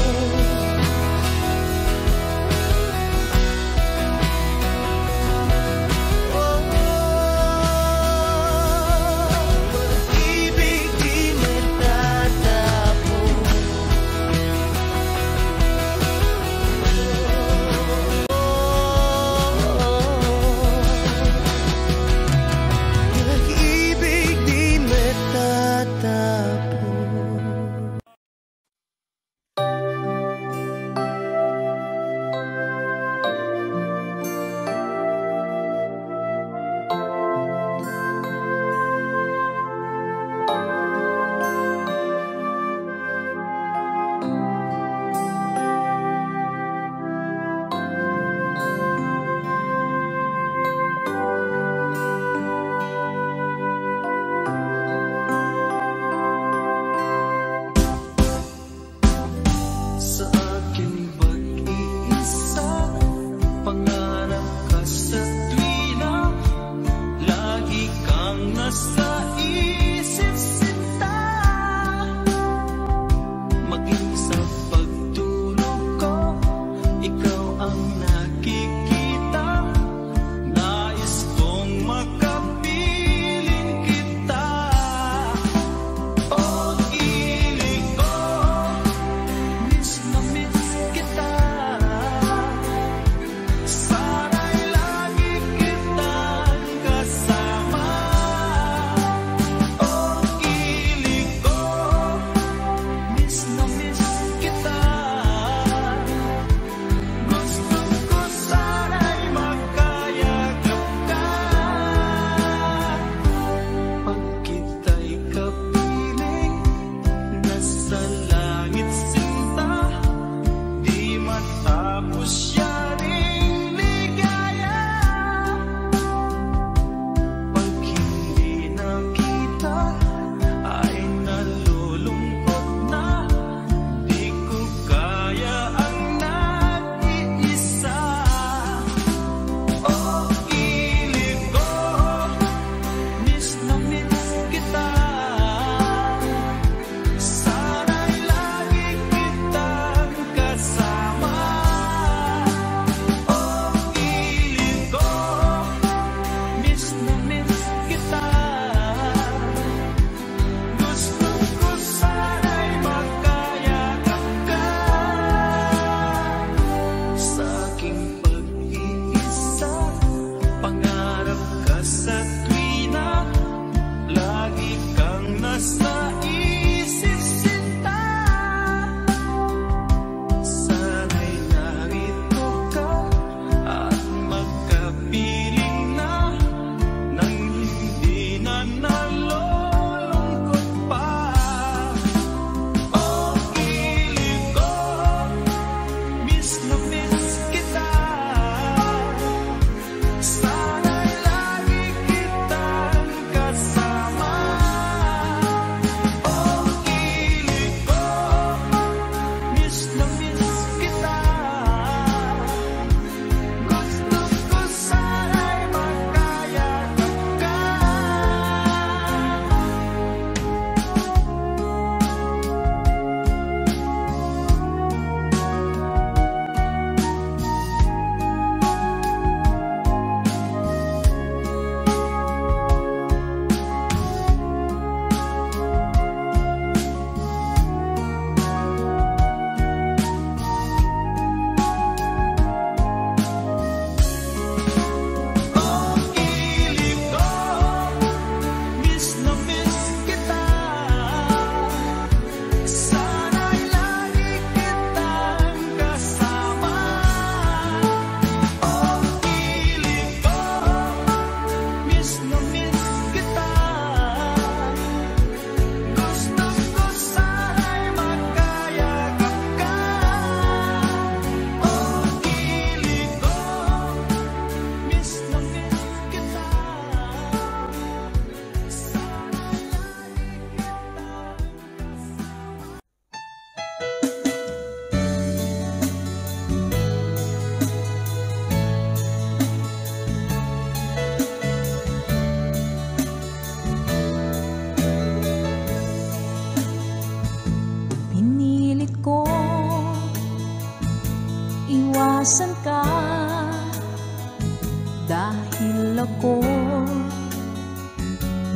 dahil ako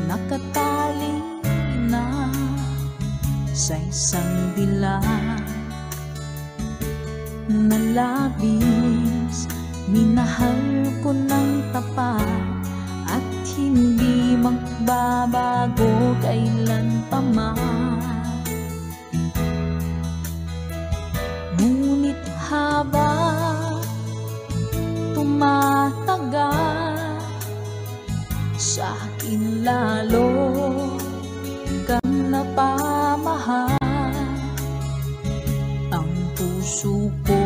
nakatali na sa isang dilag na labis. Minahal ko ng tapat at hindi magbabago kailan pa man. Ngunit habang tumatagal, sa akin lalo kang napamahal. Ang puso ko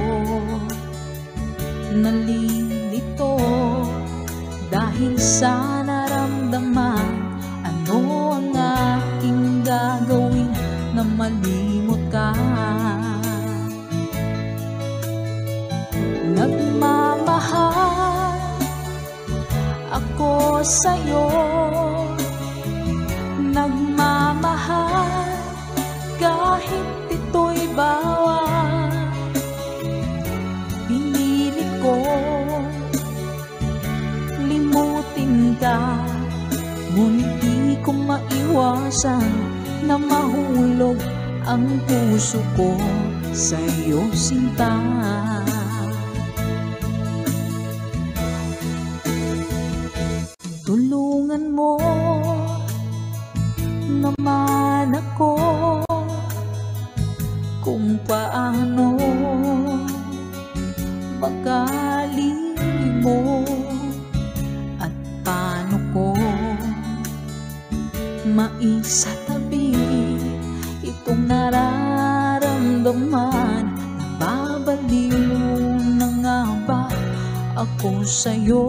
nalilito dahil sa naramdaman. Ano ang aking gagawin na malimot ka? Nagmamahal ako sa'yo, nagmamahal kahit ito'y bawal. Pinilit ko limutin ka, ngunit di ko maiwasan na mahulog ang puso ko sa'yo, sinta. Tulungan mo naman ako kung paano makalimot at paano ko maisatabi itong nararamdaman. Nababaliw na nga ba ako sa'yo?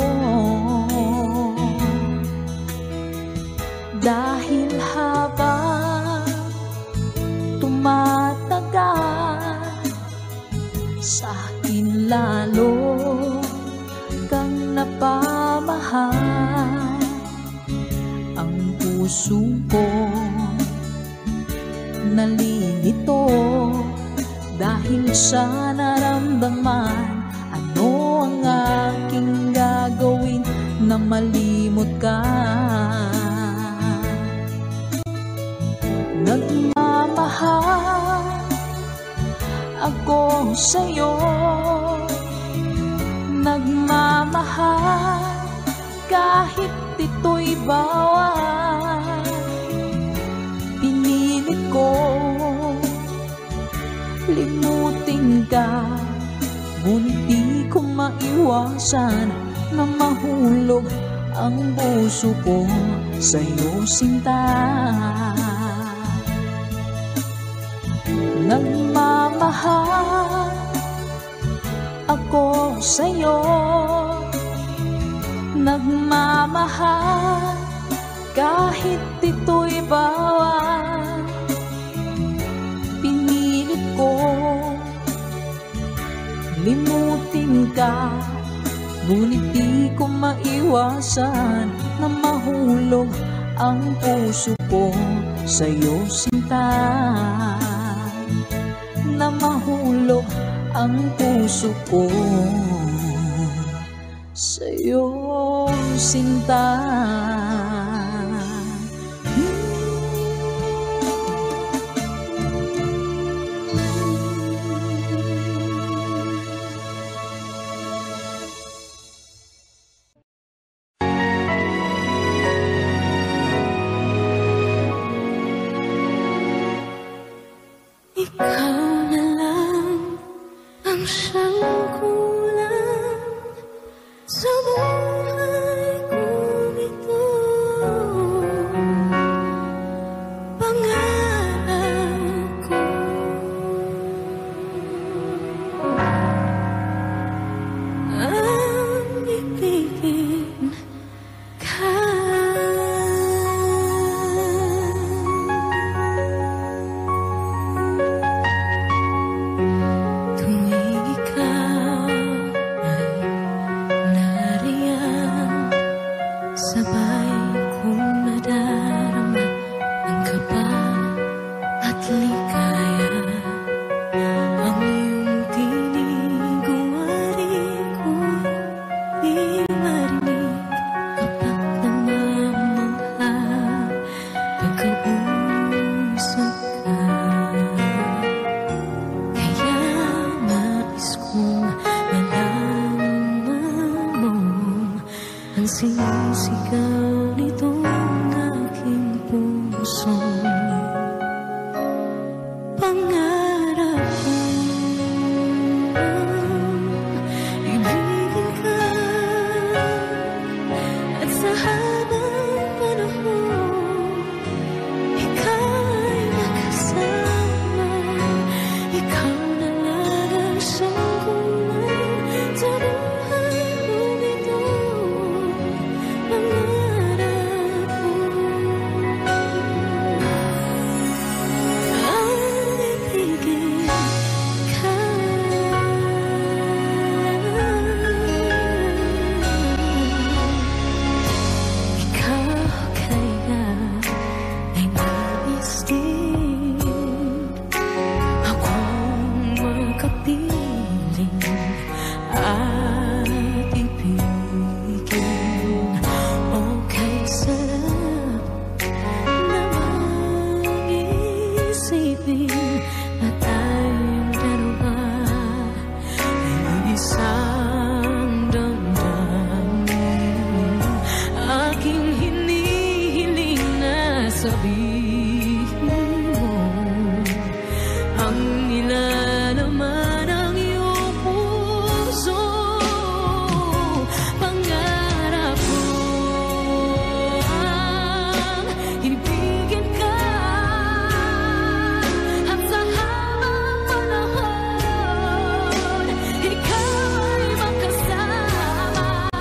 Dahil habang tumatagal, sa akin lalo kang napamahal. Ang puso ko nalilito dahil sa naramdaman. Ano ang aking gagawin na malimot ka? Nagmamahal ako sa'yo, nagmamahal kahit ito'y bawal. Pinilit ko limutin ka, ngunit di ko maiwasan na mahulog ang puso ko sa'yo, sinta. Nagmamahal ako sa'yo, nagmamahal kahit ito'y bawal. Pinilit ko limutin ka, ngunit di ko maiwasan na mahulog ang puso ko sa'yo, sinta. Na mahulog ang puso ko sa'yo, sinta. Di marinig kapag namamangha pagkausap ka. Kaya nais kong nalaman mo ang sinisigaw nitong aking puso. Pangarap kong ibigin ka at sa habang panahon ikaw ay makasama. Ikaw na lang ang siyang kulay sa buhay kong ito. Pangarap ko ang ibigin ka. Ikaw kaya ay nais din akong makapiling at ibigin. Okay, sarap namang isipin na tayong dalawa ay isang damdamin. Aking hinihiling na sabihin mo ang nilalaman ng iyong puso. Pangarap ko ang ibigin ka at sa habang panahon ikaw ay makasama.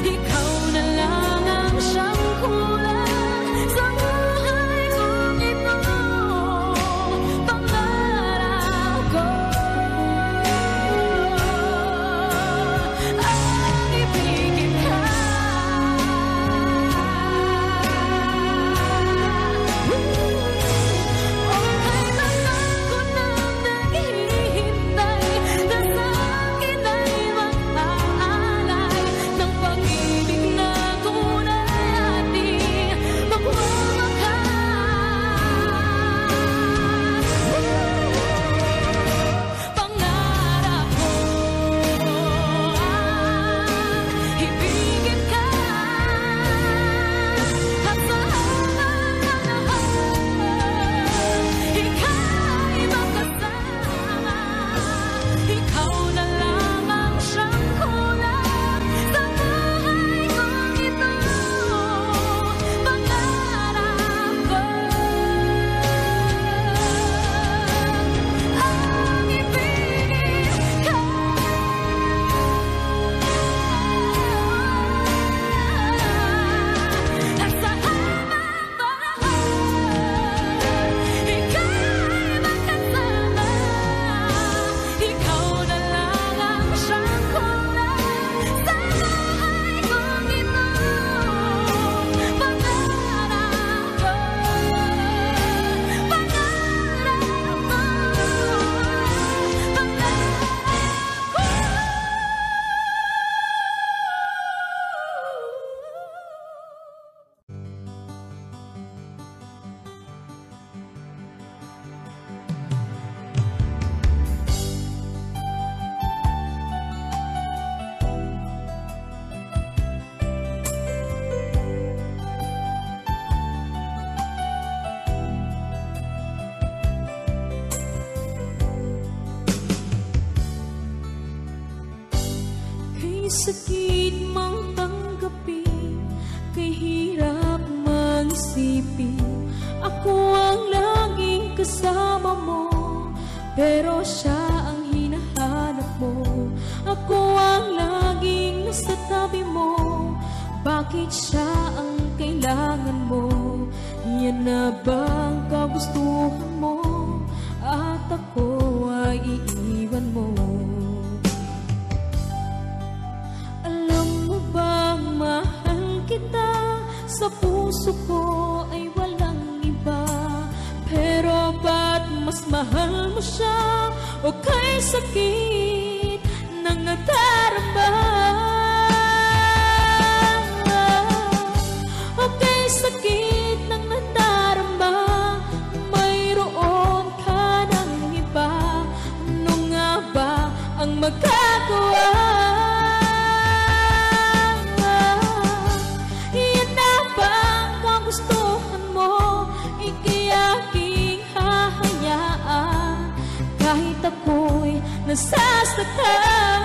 Ikaw na lang ang siyang kulang sa buhay kong ito. Pangarap ko ang ibigin ka. Okay lang ako nang naghihintay na sa akin ay mag-aalay ng pag-ibig na tunay ating magwawakas. Pangarap ko ang ibigin ka at sa habang panahon ikaw ay makasama. Ikaw na lang ang siyang kulang sa buhay kong ito. Pangarap ko ang ibigin ka at sa habang panahon ikaw ay makasama. Ikaw na lang ang siyang kulang sa buhay kong ito. Pangarap ko, kay sakit mang tanggapin, kay hirap mang isipin. Ako ang laging kasama mo, pero siya ang hinahanap mo. Ako ang laging nasa tabi mo, bakit siya ang kailangan mo? Yan na bang kagustuhan mo? At ako ay iiwan mo. Alam mo bang mahal kita? Sa puso ko ay walang iba. Pero ba't mas mahal mo siya? O kay sakit ng nadarama? nasasaktan.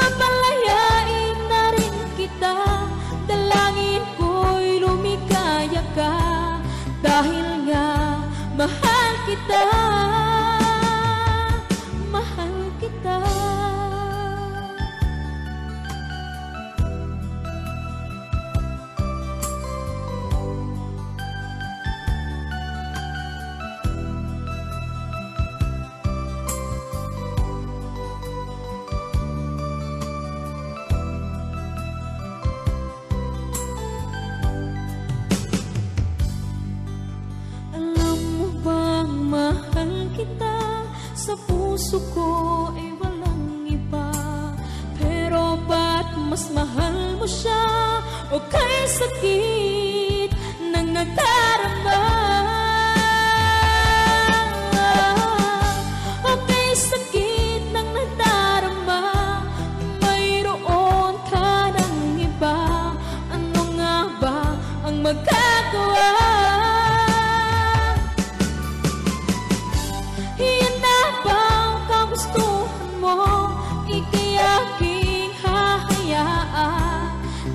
Papalayain na rin kita, dalangin ko'y lumikaya ka, dahil nga mahal kita, mahal kita. Sa puso ko ay walang iba, pero ba't mas mahal mo siya? O kay sakit ng nadarama, o kay sakit ng nadarama, mayroon ka ng iba. Ano nga ba ang magagawa?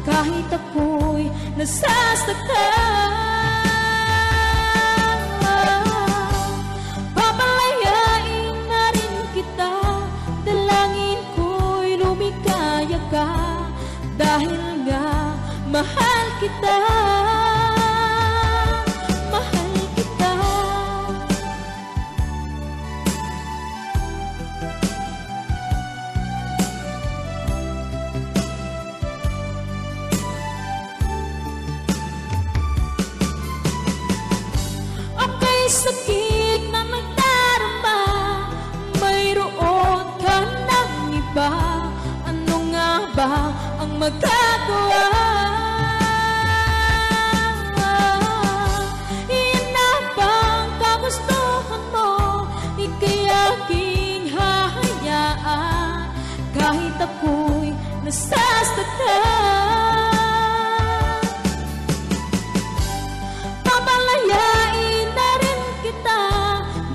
Kahit ako'y nasasaktan, papalayain na rin kita, dalangin ko'y lumikaya ka, dahil nga mahal kita, mahal kita. Sakit na nagdarama, mayroon ka ng iba. Ano nga ba ang magagawa? Iyan na bang kagustuhan mo? Ika'y aking hahayaan, kahit ako'y nasasaktan. Papalayain na rin kita,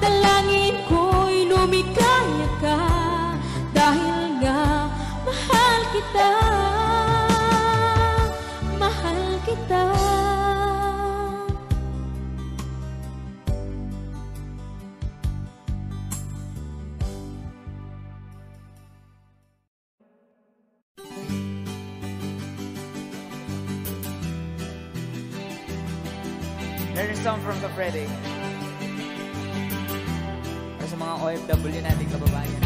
dalangin ko'y lumikaya ka, dahil nga mahal kita, mahal kita. There's a song from Kafrede para sa mga OFW nating kababayan.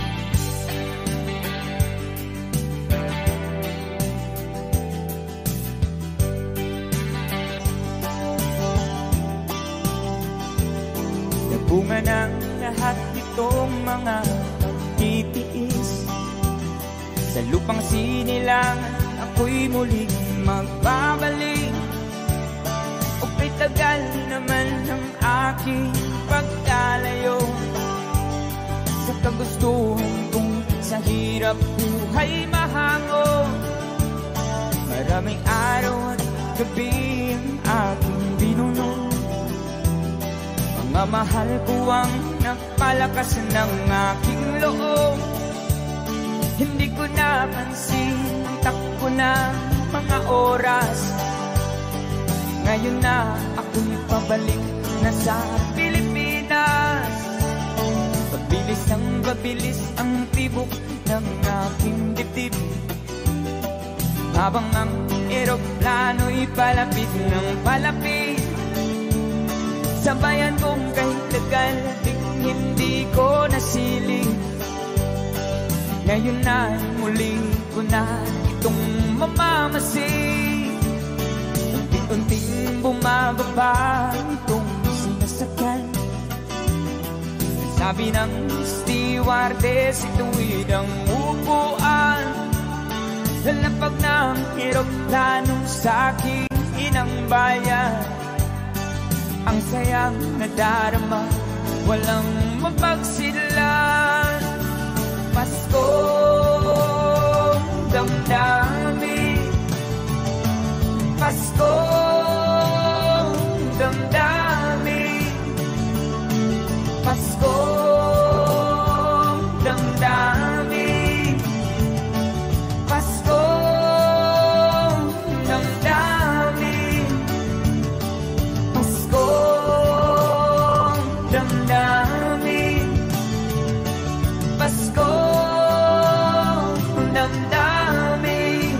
Nabunga ng lahat itong mga pagtitiis, sa lupang sinilangan ako'y muling magbabalik. Tagal naman ng aking pagkalayo sa kagustuhan kong sa hirap buhay mahango. Maraming araw at gabi ang aking binuno, mga mahal ko ang nagpalakas ng aking loob. Hindi ko napansin ang takbo ng mga oras, ngayon na ako'y pabalik na sa Pilipinas. Pabilis ang babilis ang tibok ng aking dibdib, habang ang eroplano'y palapit ng palapit. Sabayan kong kahit tagal ding hindi ko nasiling, ngayon na muli ko na itong mamamasin. Unting bumababa itong sinasakyan, sabi ng stewardess ito'y ang upuan. Lalapag ng eroplano sa aking inang bayan, ang sayang nadarama walang mapagsidlan. Paskong damdamin, Paskong damdamin, Paskong damdamin.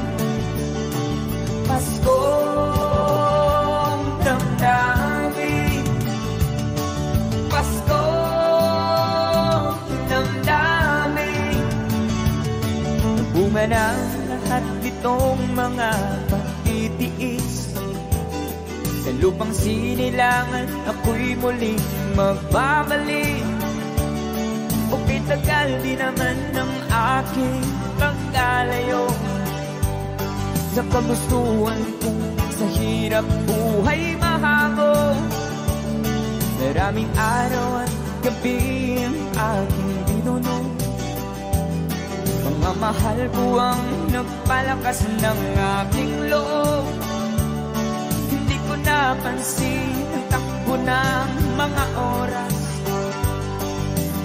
Paskong damdamin. Paskong damdamin. Bunga ng lahat nitong mga pagtitiis. Sa lupang sinilangan, ako'y muling magbabalik. Okay, tagal di naman ng aking pagkalayo sa kagustuhan kong sa hirap buhay mahango. Maraming araw at gabi ang aking binunong. Mga mahal ko ang nagpalakas ng aking loob. Hindi ko napansin ang takbo ng mga oras.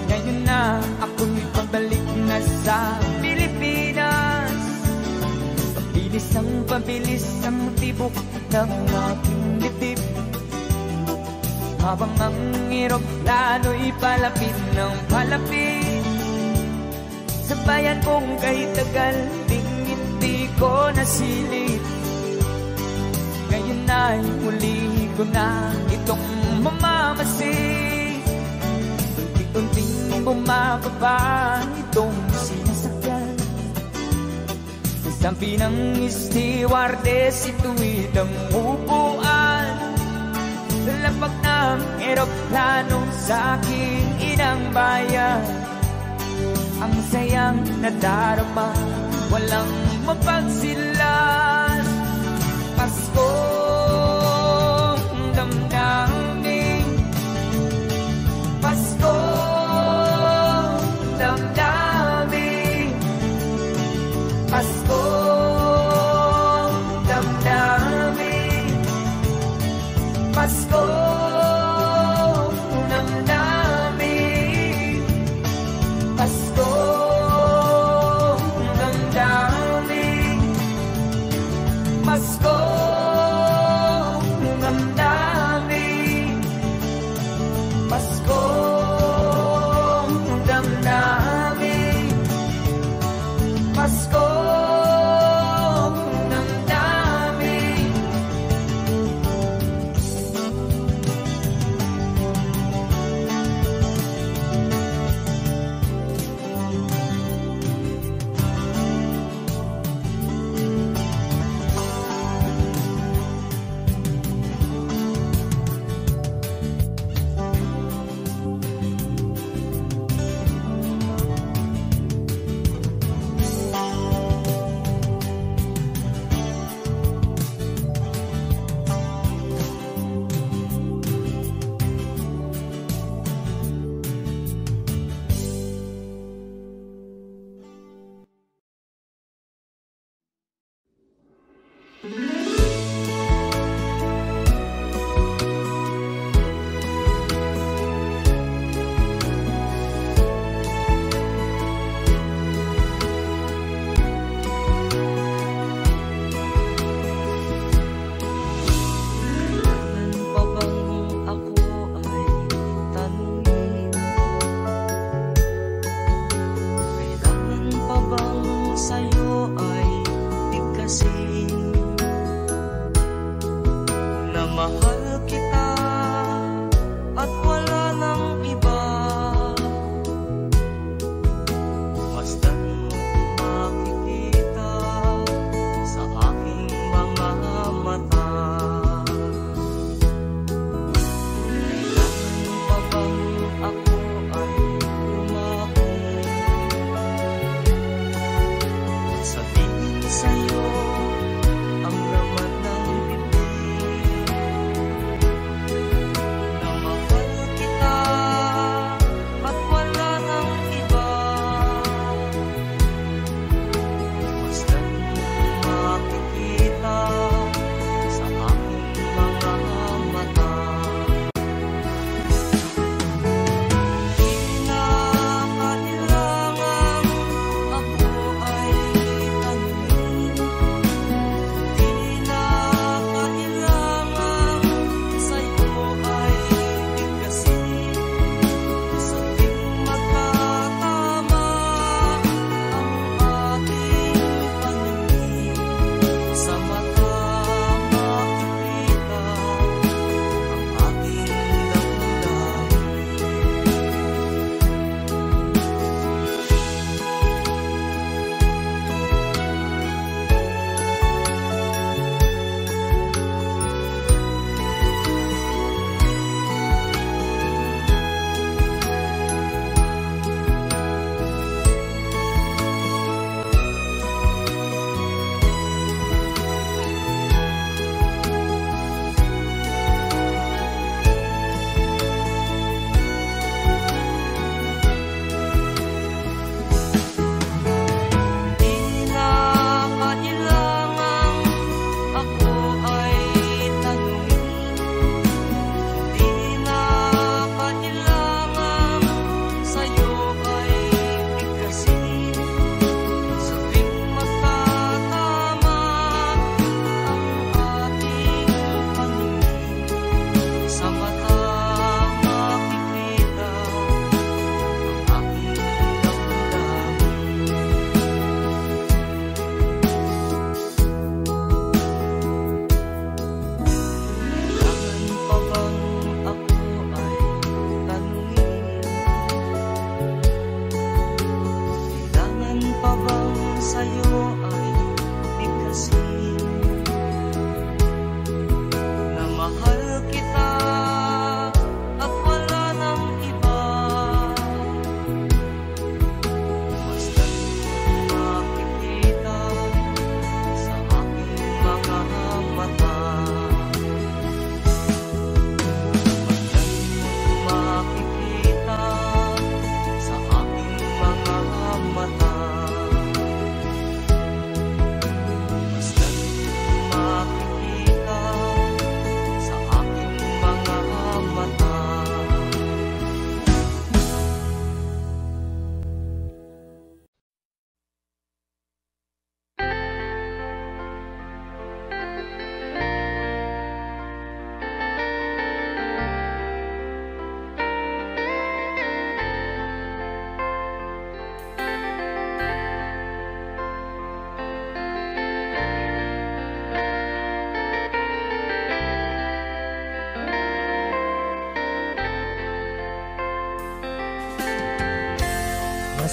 Ngayon na ako'y pabalik na sa Pilipinas. Pabilis ang tibok ng aking dibdib. Habang ang eroplano'y palapit ng palapit sa bayan kong kahit tagal ding hindi ko nasilip. Ngayon ay muli ko na itong mamamasid. Unti-unting bumababa itong sinasakyan. Sampi ng stewardess, ituwid ang upuan. Sa lapag ng eroplano sa aking inang bayan. Ang sayang nadarama, walang mapagsilan. Paskong damdamin. Paskong damdamin. Paskong damdamin. Paskong damdamin. Paskong damdamin. Paskong damdamin. Paskong damdamin. Paskong damdamin.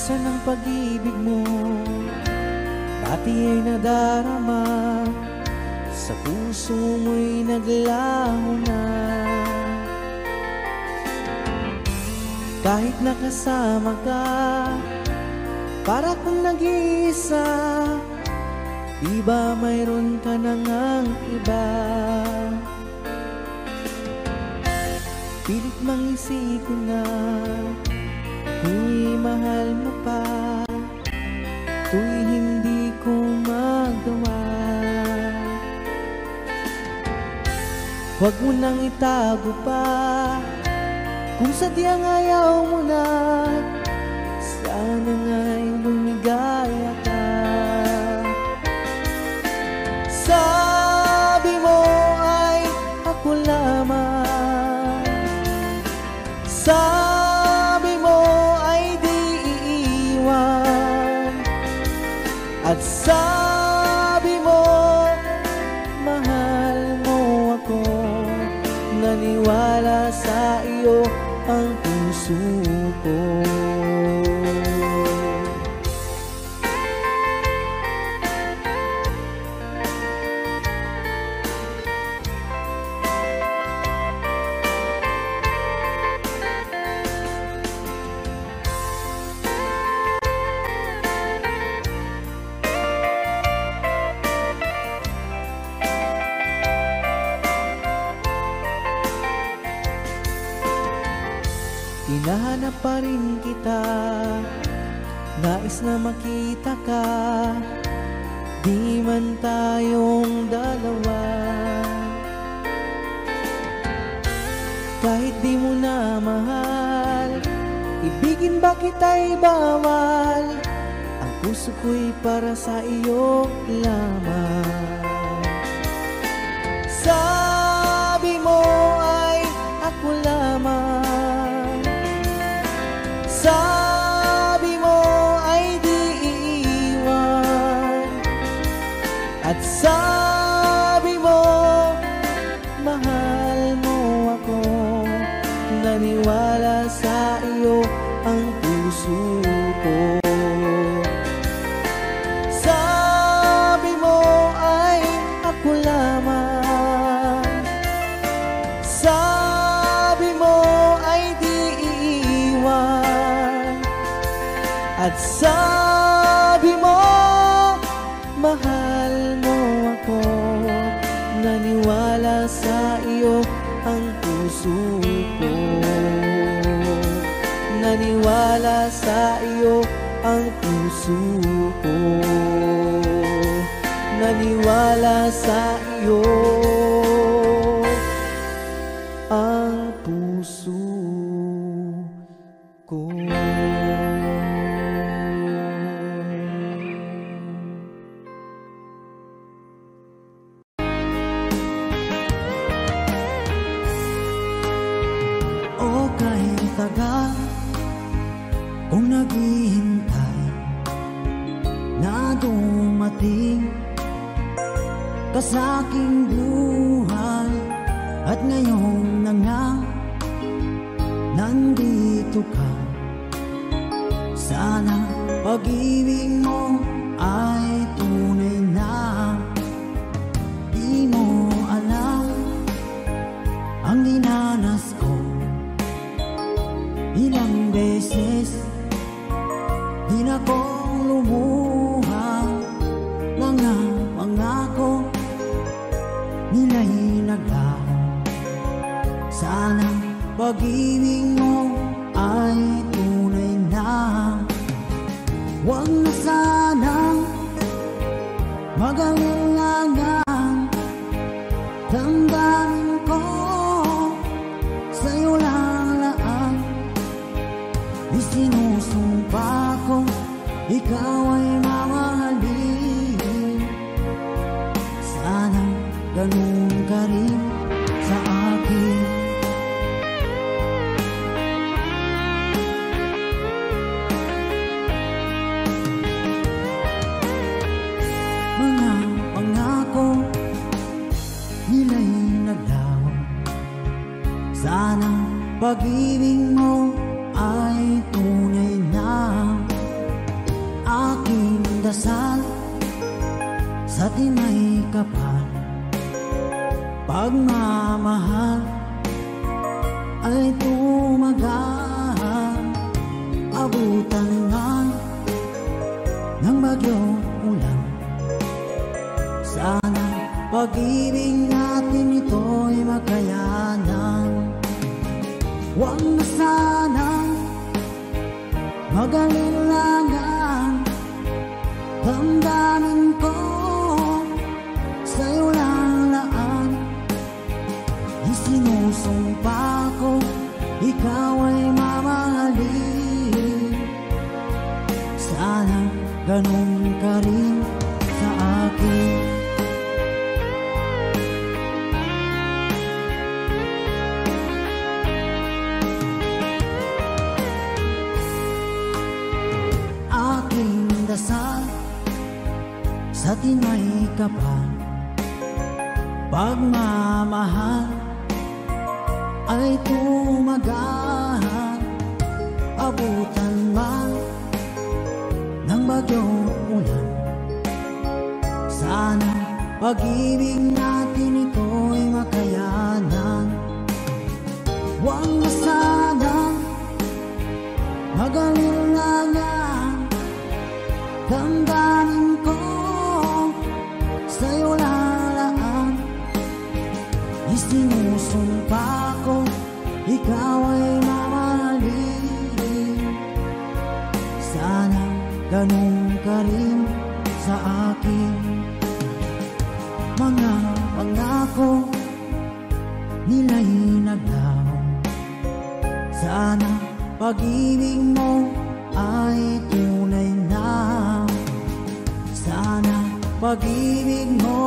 Asan ang pag-ibig mo? Pati ay nadarama, sa puso mo'y naglaho na. Kahit nakasama ka, para kung nag-iisa, di ba mayroon ka na ngang iba? Pilit mang isipin na kung mahal mo pa, to'y hindi ko magawa. Huwag mo nang itago pa, kung sadyang ayaw mo na, sana nga'y lumigaya ka. Sabi mo ay ako lamang, sabi mo ay di iiwan, at sabi mo mahal mo ako. Naniwala sa iyo ang puso ko. Hinahanap pa rin kita, nais na makita ka, di man tayong dalawa. Kahit di mo na mahal, ibigin ba kita'y bawal? Ang puso ko'y para sa iyo lamang. Sabi mo ay ako lamang, sabi mo ay di iiwan, at sabi mo mahal mo ako. Naniwala sa iyo ang puso ko. Sabi mo ay ako lamang, sabi mo ay di iiwan, at sabi mo mahal mo ako. Naniwala sa iyo ang puso ko. Naniwala sa iyo ang puso ko. Naniwala sa iyo ang puso ko. O kahit tagal kung naghihintay na dumating ka sa aking buhay, at ngayon na nga nandito ka. Sana pag-ibig mo ay tunay na. Di mo alam ang dinanas ko, ilang beses din akong lumuha. Mga pangako nila'y naglaho. Sana pag-ibig mo ay tunay na. Huwag na sanang mag-alinlangan, damdamin ko sa'yo lalaan. Isinusumpa ko ikaw ay mamahalin. Sana ganun ka rin sa akin. Mga pangako nila'y naglaho. Sana pag-ibig mo ay tunay na. dasal sa tinay kapal, pagmamahal ay tumagal, abutan nga ng bagyong ulan. Sana pag-ibig natin ito'y makayanan. Huwag na sanang mag-alilangan, damdamin ko sa'yo lang laan. Isinusumpa ko, ikaw ay mamahalin. Sana ganun ka rin sa akin. Aking dasal sa tinay kapal, pagmamahal ay tumagal, abutan man ng bagyong ulan. Sana pag-ibig natin ito'y makayanan. Huwag na sanang mag-alilangan, damdamin ko sa'yo lalaan. Isinusumpa ko, ikaw ay mamahalin. Sana ganun ka rin sa akin. Mga pangako nila'y naglaho. Sana pag-ibig mo ay tunay na. Sana pag-ibig mo